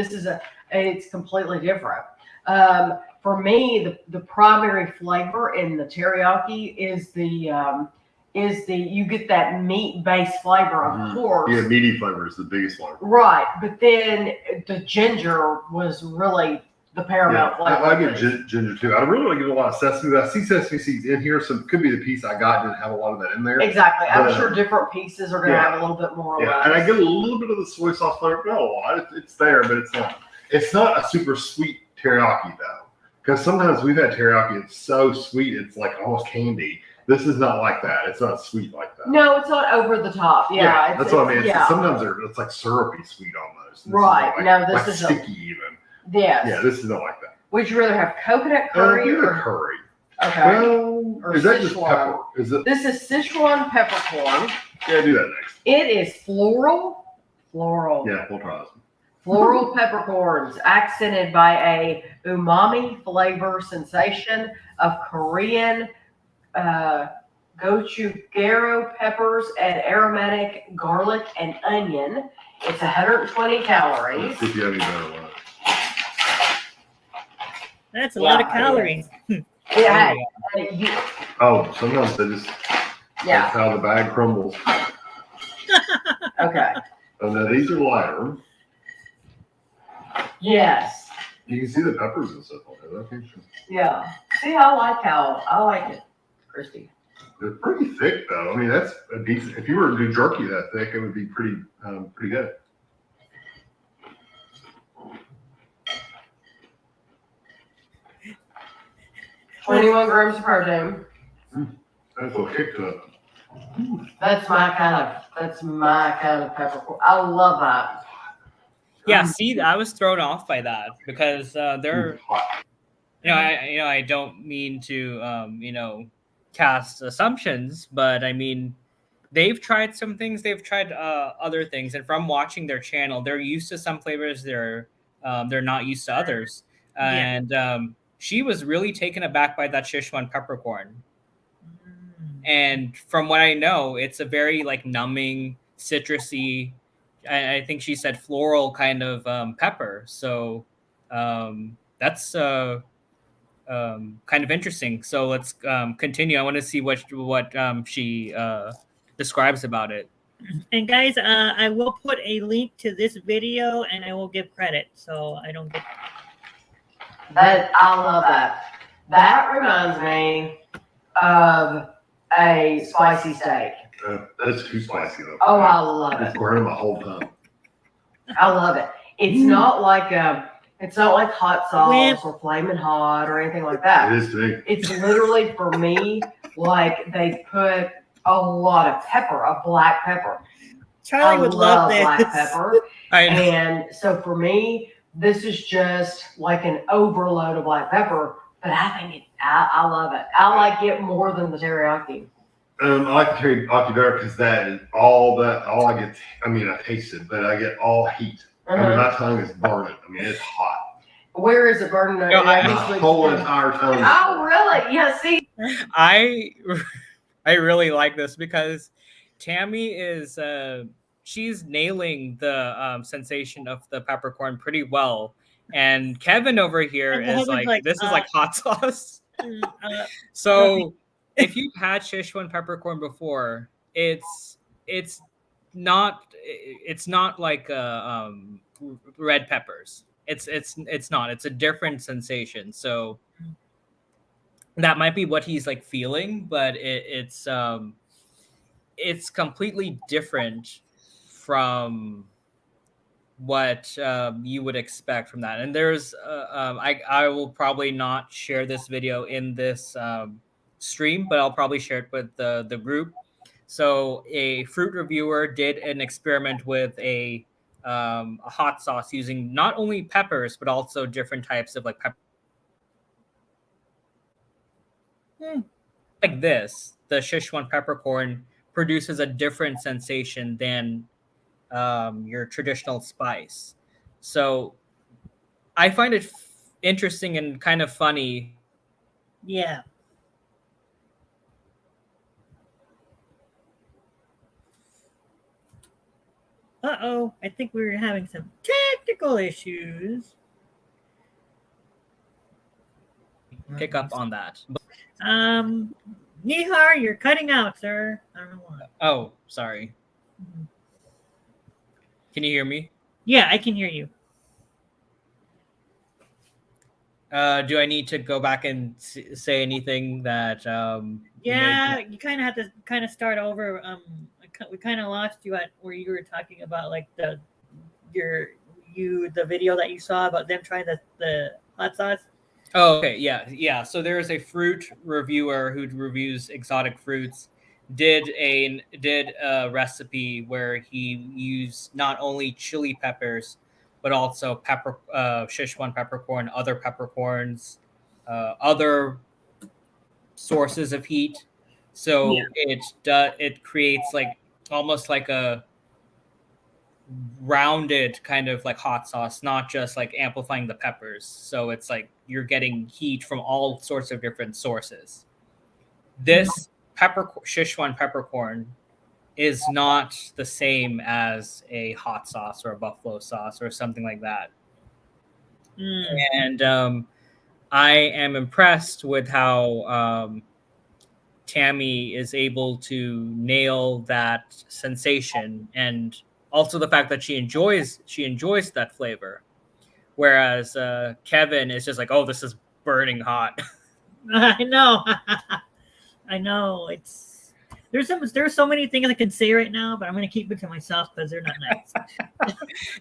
It's completely different. For me, the primary flavor in the teriyaki is you get that meat-based flavor, of course. Yeah, meaty flavor is the biggest flavor. Right, but then the ginger was really the paramount flavor. I get ginger too. I really don't get a lot of sesame, but I see sesame seeds in here, so it could be the piece I got didn't have a lot of that in there. Exactly. I'm sure different pieces are going to have a little bit more. Yeah, and I get a little bit of the soy sauce flavor, but not a lot. It's there, but it's not. It's not a super sweet teriyaki though, because sometimes we've had teriyaki. It's so sweet, it's like almost candy. This is not like that. It's not sweet like that. No, it's not over the top. Yeah, that's what I mean. Sometimes it's like syrupy sweet almost. Right. No, this is sticky even. Yes. Yeah, this is not like that. Would you rather have coconut curry Do the or curry. okay? Well, Or is that just Sichuan. pepper? Is it? This is Sichuan peppercorn. Yeah, do that next. It is floral. Yeah, we'll try this. Floral peppercorns accented by a umami flavor sensation of Korean gochujang peppers and aromatic garlic and onion. It's 120 calories. Let's see if you have any better ones. That's a lot of Yeah. calories. Yeah. Oh, sometimes they just. Yeah. That's how the bag crumbles. Okay. Oh, now these are lighter. Yes. You can see the peppers and stuff on it. Okay. Yeah. See, I like it, Christy. They're pretty thick, though. I mean, that's a decent. If you were to do jerky that thick, it would be pretty good. $21 grams of protein. That's a kick to it. That's my kind of peppercorn. I love that. Yeah, see, I was thrown off by that because they're, I don't mean to, cast assumptions, but I mean, they've tried some things, they've tried other things, and from watching their channel, they're used to some flavors, they're not used to others, and she was really taken aback by that Sichuan peppercorn. And from what I know, it's a very like numbing, citrusy, I think she said floral kind of pepper. So that's kind of interesting. So let's continue. I want to see what she describes about it. And guys, I will put a link to this video, and I will give credit, so I don't get That I love that. That reminds me of a spicy steak. That's too spicy, though. Oh, I love It's it. burning my whole tongue. I love it. It's not like hot sauce or flaming hot or anything like It that. is to me. It's literally for me like they put a lot of pepper, a black pepper. Charlie I would love this. black pepper. I know. And so for me, this is just like an overload of black pepper. But I think I love it. I like it more than the teriyaki. I like the teriyaki better because that is all I get. I mean, I taste it, but I get all heat. I mean, my tongue is burning. I mean, it's hot. Where is it burning? No, My whole entire tongue. Oh, really? Yeah, see? I really like this because Tammy is she's nailing the sensation of the peppercorn pretty well, and Kevin over here And the is husband's like this is like hot sauce. So if you've had Sichuan peppercorn before, it's not like red peppers. It's not. It's a different sensation. So that might be what he's like feeling, but it's completely different from what you would expect from that. And there's I will probably not share this video in this stream, but I'll probably share it with the group. So a fruit reviewer did an experiment with a hot sauce using not only peppers but also different types of like pepper. Like this, the Sichuan peppercorn produces a different sensation than your traditional spice. So I find it interesting and kind of funny. Yeah. Uh-oh, I think we're having some technical issues. Pick up on that. Nihar, you're cutting out, sir. I don't know why. Oh, sorry. Can you hear me? Yeah, I can hear you. Do I need to go back and say anything that? Yeah, you kind of have to kind of start over. We kind of lost you at where you were talking about like the video that you saw about them trying the hot sauce. Oh, okay, yeah. So there is a fruit reviewer who reviews exotic fruits. Did a recipe where he used not only chili peppers but also Sichuan peppercorn, other peppercorns, other sources of heat. So it creates like almost like a rounded kind of like hot sauce, not just like amplifying the peppers. So it's like you're getting heat from all sorts of different sources. This Sichuan peppercorn is not the same as a hot sauce or a buffalo sauce or something like that. And I am impressed with how Tammy is able to nail that sensation, and also the fact that she enjoys that flavor, whereas Kevin is just like, oh, this is burning hot. I know. I know. There's so many things I can say right now, but I'm going to keep it to myself because they're not nice.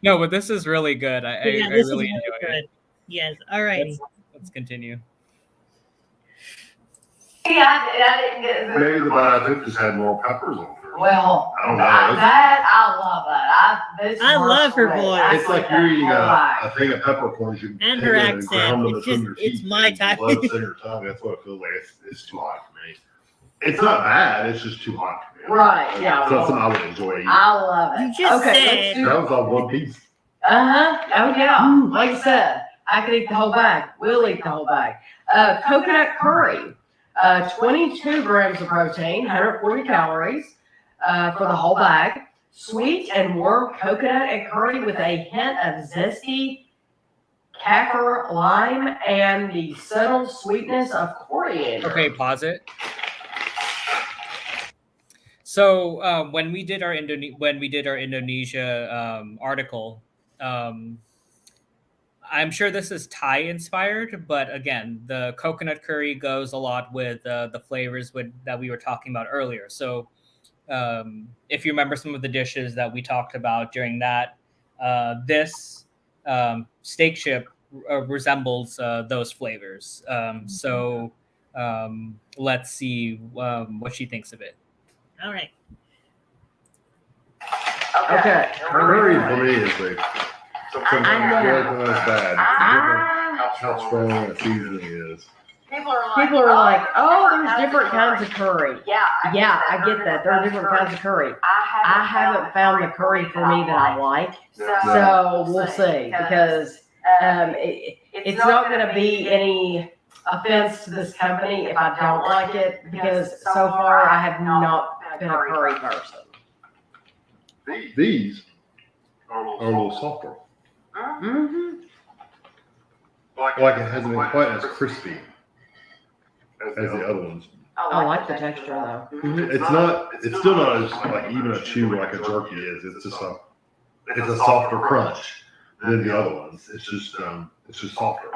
No, but this is really good. I really enjoy it. Yes. All right. Let's continue. Yeah, I didn't get Maybe the biopic just had more peppers on there. Well, I don't know. I love that. I love her voice. It's like you're eating a thing of peppercorns. You And take her it and accent. ground them It's between just- your it's teeth my and type. let it sit in your tongue. That's what it feels like. It's too hot for me. It's not bad. It's just too hot for me. Right, yeah. It's not something I would enjoy eating. I love it. You just okay, said- let's do That was all one piece. Oh yeah. Like I said, I could eat the whole bag. We'll eat the whole bag. Coconut curry. 22 grams of protein, 140 calories for the whole bag. Sweet and warm coconut and curry with a hint of zesty kaffir lime and the subtle sweetness of coriander. Okay, pause it. So when we did our Indonesia article, I'm sure this is Thai inspired, but again, the coconut curry goes a lot with the flavors that we were talking about earlier. So if you remember some of the dishes that we talked about during that, this steak chip resembles those flavors. So let's see what she thinks of it. All right. Okay. Curry for me is like something that's bad. How strong a seasoning is. People are like, oh, there's different kinds of curry. Yeah, I get that. There are different kinds of curry. I haven't found the curry for me that I like. So we'll see, because it's not going to be any offense to this company if I don't like it, because so far I have not been a curry person. These are a little softer. Mm-hmm. Like it hasn't been quite as crispy as the other ones. I like the texture though. It's still not as like even a chew like a jerky is. It's a softer crunch than the other ones. It's just softer.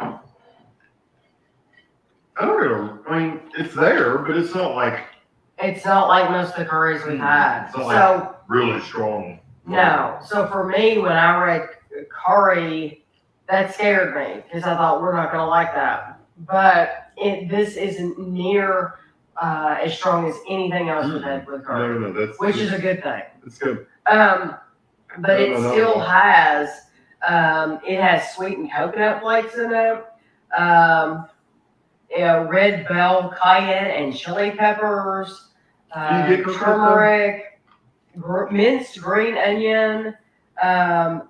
I don't know. I mean, it's there, but it's not like most of the curries we've had. It's not So like really strong. no. So for me, when I read curry, that scared me because I thought we're not going to like that. But this isn't near as strong as anything else we've had with curry, No, which is a good thing. It's good. But it still has it has sweetened coconut flakes in it. Red bell cayenne and chili peppers, Do you get coconut turmeric, minced green onion,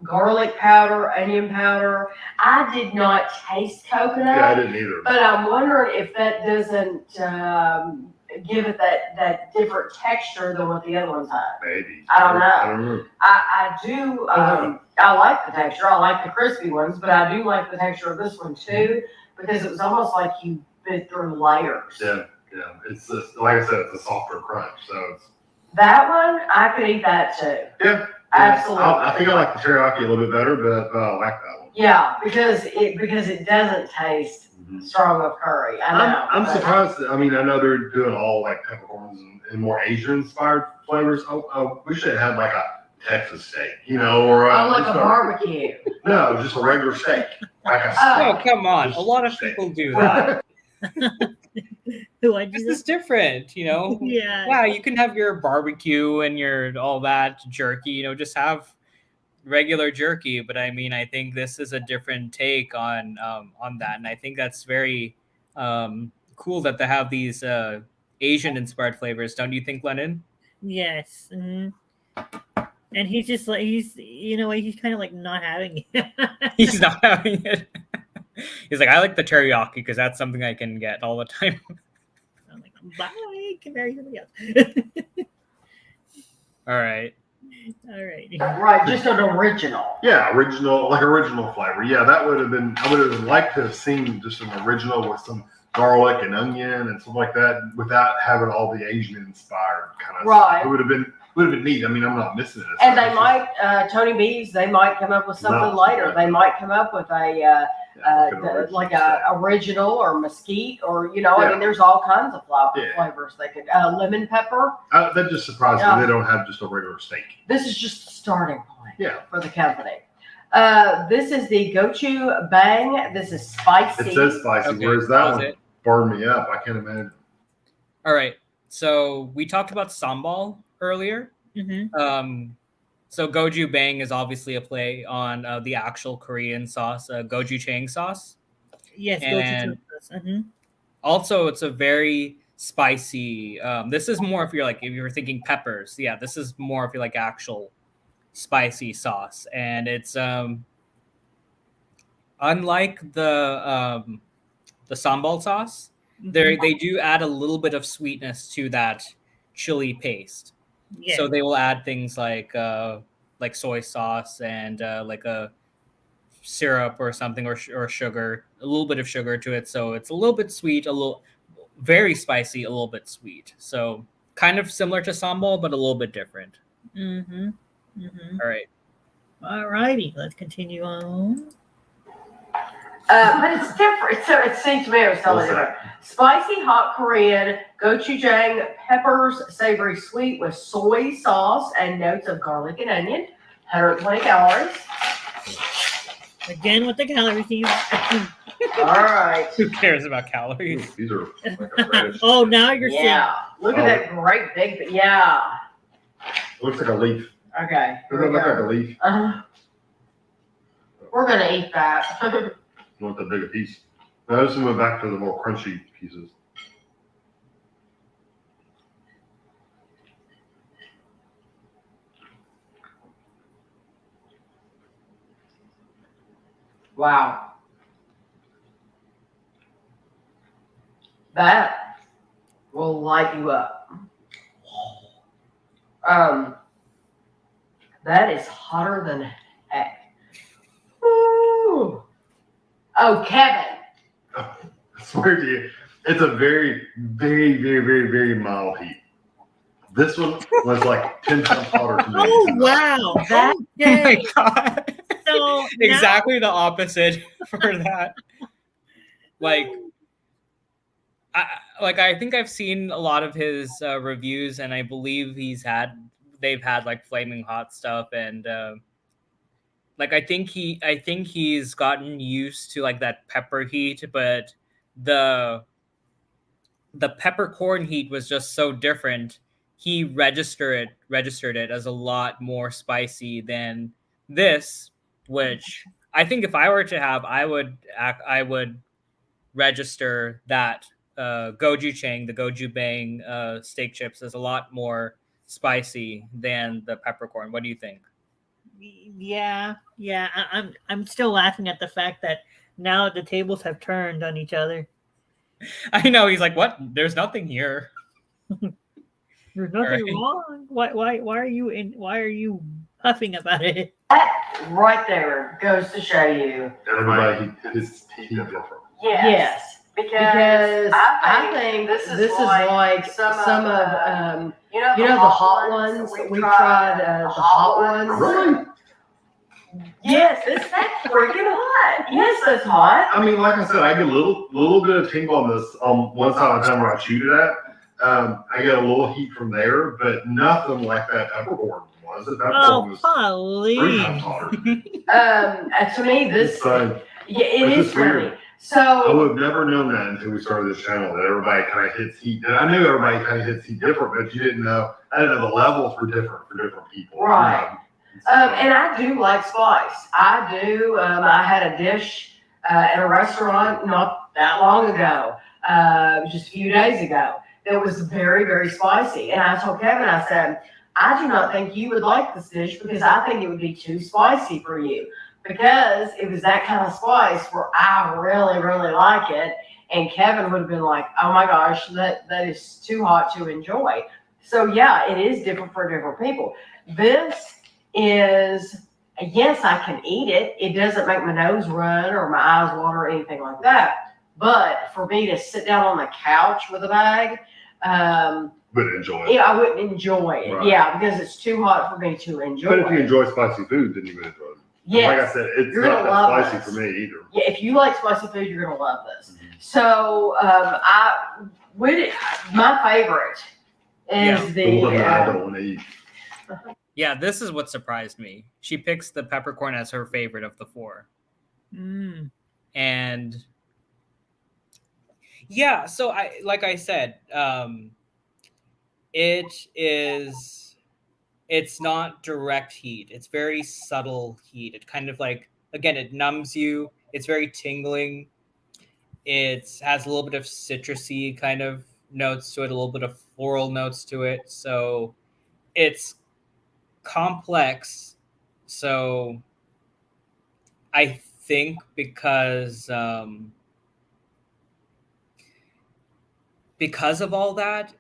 garlic powder, onion powder. I did not taste coconut. Yeah, I didn't either. But I'm wondering if that doesn't give it that different texture than what the other ones have. Maybe. I don't know. I don't know. I do. I like the texture. I like the crispy ones, but I do like the texture of this one too, because it was almost like you bit through layers. Yeah. It's just, like I said, it's a softer crunch. So it's That one, I could eat that too. yeah. Absolutely. I think I like the teriyaki a little bit better, but I like that one. Yeah, because it doesn't taste strong of curry. I know. I'm but- surprised. I mean, I know they're doing all like peppercorns and more Asian-inspired flavors. I wish they had like a Texas steak, or like just a barbecue. No, just a regular steak, like a Oh, steak. come on. A lot of people do that. Who I This do is different, Yeah. Yeah, you can have your barbecue and your all that jerky, just have regular jerky, but I mean, I think this is a different take on that, and I think that's very cool that they have these Asian inspired flavors. Don't you think, Lennon? Yes. And he's just like he's kind of like not having it. He's not having it. He's like, I like the teriyaki because that's something I can get all the time. I'm like, bye, can marry somebody else. All right. All right. Right, just an original. Yeah, original flavor. Yeah, that would have been. I would have liked to have seen just an original with some garlic and onion and stuff like that, without having all the Asian inspired kind of. Right. Stuff. It would have been neat. I mean, I'm not missing it. And they might, Tony B's, they might come up with something later. They might come up with a original or mesquite or, I mean, there's all kinds of flavors they could, lemon pepper. That just surprised me. They don't have just a regular steak. This is just the starting point for the company. This is the gochu bang. This is spicy. It says spicy. Okay, Where's that one? Burn me up. I can't imagine. All right. So we talked about sambal earlier. Mm-hmm. So goju bang is obviously a play on the actual Korean sauce, gochujang sauce. Yes, and gochujang sauce. Mm-hmm. Also, it's a very spicy. This is more if you're thinking peppers. Yeah, this is more if you're like actual spicy sauce, and it's unlike the sambal sauce. They do add a little bit of sweetness to that chili paste. Yeah. So they will add things like soy sauce and like a syrup or something or sugar, a little bit of sugar to it. So it's a little bit sweet, very spicy, a little bit sweet. So kind of similar to sambal, but a little bit different. Mm-hmm. Mm-hmm. All right. All righty. Let's continue on. But it's different. So it seems to me it was totally different. Spicy hot Korean gochujang peppers, savory sweet with soy sauce and notes of garlic and onion. 120 calories. Again with the calories. All right. Who cares about calories? These are like a reddish. Oh, now you're seeing. Yeah. Look at that great big. Yeah. Looks like a leaf. Okay. Doesn't it look like a leaf? We're gonna eat that. You want the bigger piece? Now this went back to the more crunchy pieces. Wow. That will light you up. That is hotter than heck. Ooh. Oh, Kevin. I swear to you, it's a very, very, very, very, very mild heat. This one was like 10 times hotter to me. Oh, wow. That Oh my god. So exactly the opposite for that. I think I've seen a lot of his reviews, and I believe they've had like flaming hot stuff, and I think he's gotten used to like that pepper heat, but the peppercorn heat was just so different. He registered it as a lot more spicy than this, which I think if I were to have, I would register that gochujang, the gochujang steak chips, as a lot more spicy than the peppercorn. What do you think? Yeah. I'm still laughing at the fact that now the tables have turned on each other. I know, he's like, what? There's nothing here. There's nothing wrong. Why are you huffing about it? That right there goes to show you. Everybody, his heat different. Yes. Because I think this is like some of the hot ones. We tried the hot ones. Really? Yes, that's freaking hot. Yes, that's hot. I mean, like I said, I get a little bit of tingle on this one side of the time where I shoot it at. I get a little heat from there, but nothing like that peppercorn was. That peppercorn was 3 times hotter. To me, this it is funny. I So would have never known that until we started this channel, that everybody kind of hits heat. And I knew everybody kind of hits heat different, but you didn't know. I didn't know the levels were different for different people. Right. And I do like spice. I do. I had a dish at a restaurant not that long ago, just a few days ago, that was very, very spicy. And I told Kevin, I said, I do not think you would like this dish because I think it would be too spicy for you. Because it was that kind of spice where I really, really like it. And Kevin would have been like, oh my gosh, that is too hot to enjoy. So yeah, it is different for different people. This is, yes, I can eat it. It doesn't make my nose run or my eyes water or anything like that. But for me to sit down on the couch with a bag, but enjoy it. yeah, I wouldn't enjoy it. Right. Yeah, because it's too hot for me to enjoy. But if you it. enjoy spicy food, then you would enjoy it. Yes. Like I said, it's You're not gonna love that spicy this. for me either. Yeah, if you like spicy food, you're gonna love this. Mm-hmm. So, my favorite is The one that I the. don't want to eat. Yeah, this is what surprised me. She picks the peppercorn as her favorite of the four. Mm. And yeah, so like I said, it's not direct heat. It's very subtle heat. It kind of like, again, it numbs you. It's very tingling. It has a little bit of citrusy kind of notes to it, a little bit of floral notes to it. So it's complex. So I think because of all that,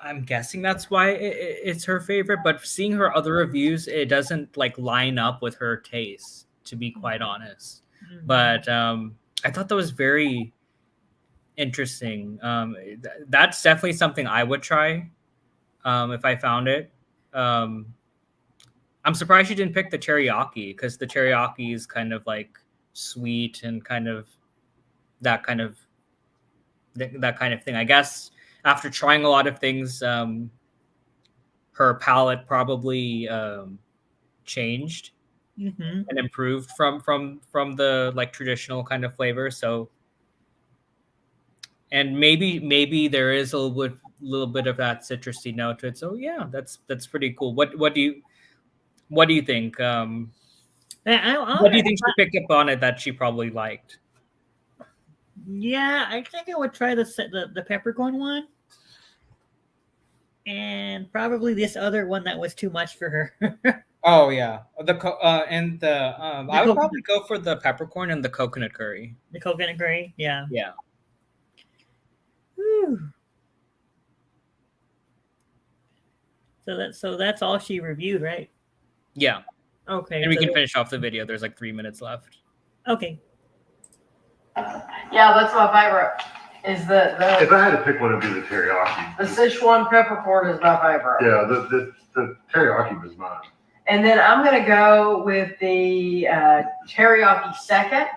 I'm guessing that's why it's her favorite. But seeing her other reviews, it doesn't like line up with her taste, to be quite honest. Mm-hmm. But I thought that was very interesting. That's definitely something I would try if I found it. I'm surprised you didn't pick the teriyaki, because the teriyaki is kind of like sweet and kind of that kind of thing. I guess after trying a lot of things, her palate probably changed Mm-hmm. and improved from the like traditional kind of flavor. So, and maybe there is a little bit of that citrusy note to it. So yeah, that's pretty cool. What do you think? What do you think she picked up on it that she probably liked? Yeah, I think I would try the peppercorn one, and probably this other one that was too much for her. Oh yeah, I would coconut. probably go for the peppercorn and the coconut curry. The coconut curry, yeah. Yeah. Whew. So that's all she reviewed, right? Yeah. Okay. And we so can finish off the video. There's like 3 minutes left. Okay. Yeah, that's my favorite. Is the If I had to pick one, it'd be the teriyaki. the Sichuan peppercorn is my favorite. Yeah, the teriyaki was mine. And then I'm gonna go with the teriyaki second,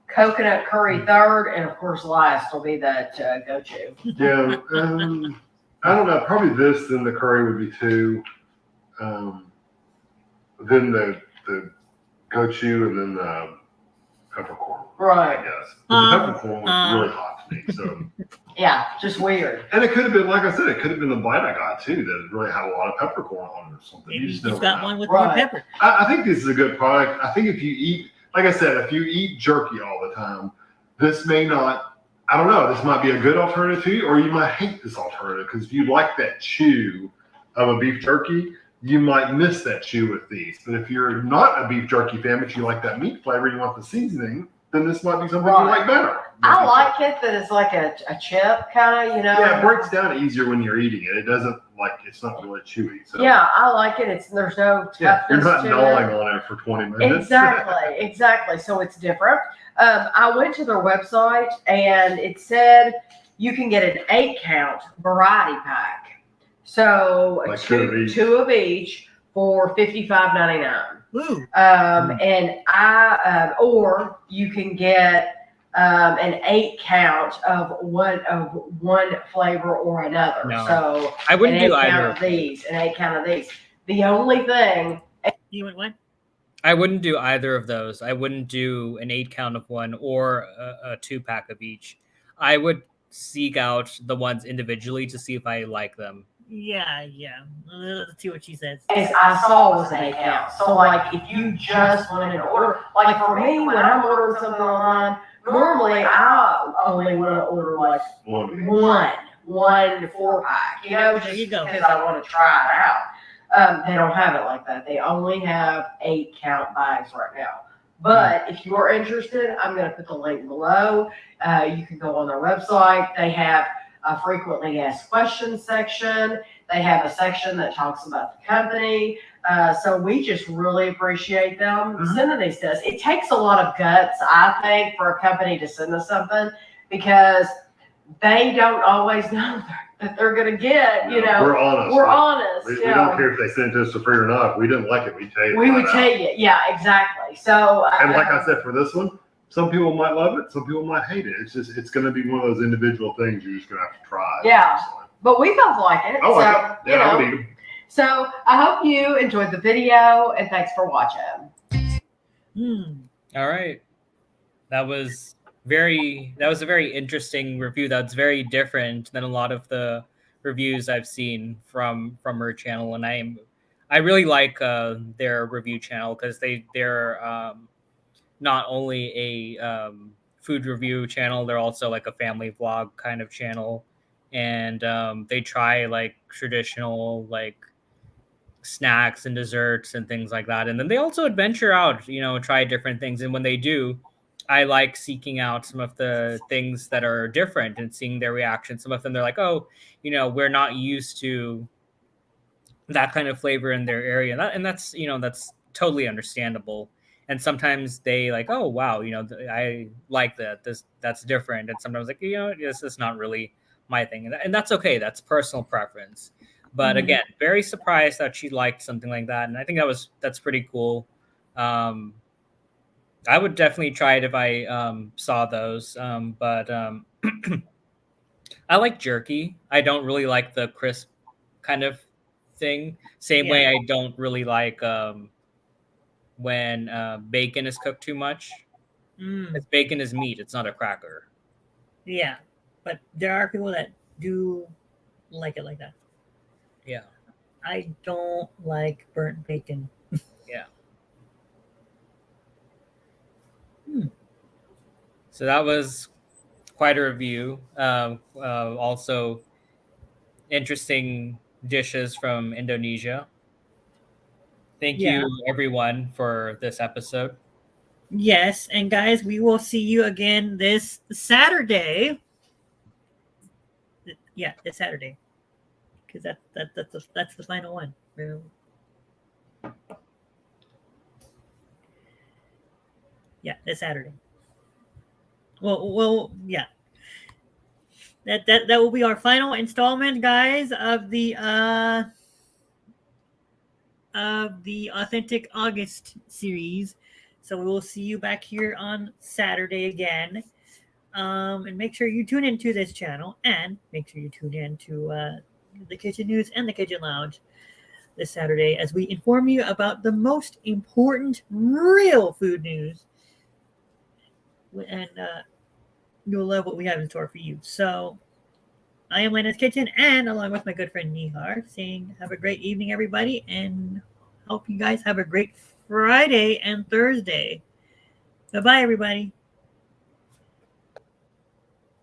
coconut curry third, and of course last will be that go-to. Yeah, I don't know. Probably this, then the curry would be two. Then the gochu, and then the peppercorn. I Right. guess. But the peppercorn was really hot to me. So, Yeah, just weird. and it could have been, like I said, it could have been the bite I got too that really had a lot of peppercorn on it or something. Maybe You you just just never got know. one with more Right. pepper. I think this is a good product. I think if you eat, like I said, if you eat jerky all the time, this may not. I don't know. This might be a good alternative to you, or you might hate this alternative because if you like that chew of a beef jerky, you might miss that chew with these. But if you're not a beef jerky fan, but you like that meat flavor, you want the seasoning, then this might be something you like better. I like it that it's like a chip kind of, you know. Yeah, it breaks down easier when you're eating it. It doesn't it's not really chewy. So. Yeah, I like it. There's no toughness Yeah, you're not to gnawing it. on it for 20 minutes. Exactly. So it's different. I went to their website and it said you can get an 8-count variety pack. So Like two two of each for $55.99. Ooh. And or you can get an 8-count of one flavor or another. No. So I wouldn't an do 8-count either. of these, an 8-count of these. The only thing. You went what? I wouldn't do either of those. I wouldn't do an 8-count of one or a 2-pack of each. I would seek out the ones individually to see if I like them. Yeah. Let's see what she says. As I saw was an 8 ounce. So like if you just wanted to order, like for me when I'm ordering something online, normally I only want to order like one 4-pack, you know, just because I want to try it out. They don't have it like that. They only have 8-count bags right now. But if you are interested, I'm going to put the link below. You can go on their website. They have a frequently asked questions section. They have a section that talks about the company. So we just really appreciate them sending these to us. It takes a lot of guts, I think, for a company to send us something because they don't always know that they're going to get, you know. We're honest. We're honest. We don't care if they sent it to us for free or not. If we didn't like it, we'd tell you. We would tell you. Yeah, exactly. So. And like I said, for this one, some people might love it. Some people might hate it. It's going to be one of those individual things you're just going to have to try. Yeah. But we both like it. I like it. Yeah, I would eat them. So I hope you enjoyed the video and thanks for watching. All right. That was a very interesting review. That's very different than a lot of the reviews I've seen from her channel. And I really like their review channel because they're not only a food review channel, they're also like a family vlog kind of channel. And they try like traditional like snacks and desserts and things like that. And then they also adventure out, you know, try different things. And when they do, I like seeking out some of the things that are different and seeing their reaction. Some of them, they're like, oh, you know, we're not used to that kind of flavor in their area. And that's, you know, that's totally understandable. And sometimes they like, oh, wow, you know, I like that. That's different. And sometimes like, you know, this is not really my thing. And that's okay. That's personal preference. But again, very surprised that she liked something like that. And I think that's pretty cool. I would definitely try it if I saw those. But I like jerky. I don't really like the crisp kind of thing. Same way I don't really like when bacon is cooked too much. Because bacon is meat. It's not a cracker. Yeah. But there are people that do like it like that. Yeah. I don't like burnt bacon. Yeah. So that was quite a review. Also, interesting dishes from Indonesia. Thank you, everyone, for this episode. Yes, and guys, we will see you again this Saturday. Yeah, this Saturday, because that's the final one. Yeah, this Saturday. Well, yeah. That will be our final installment, guys, of the Authentic August series. So we will see you back here on Saturday again. And make sure you tune into this channel, and make sure you tune in to the Kitchen News and the Kitchen Lounge this Saturday as we inform you about the most important real food news. And you'll love what we have in store for you. So I am Lena's Kitchen, and along with my good friend Nihar, saying have a great evening, everybody, and hope you guys have a great Friday and Thursday. Bye-bye, everybody.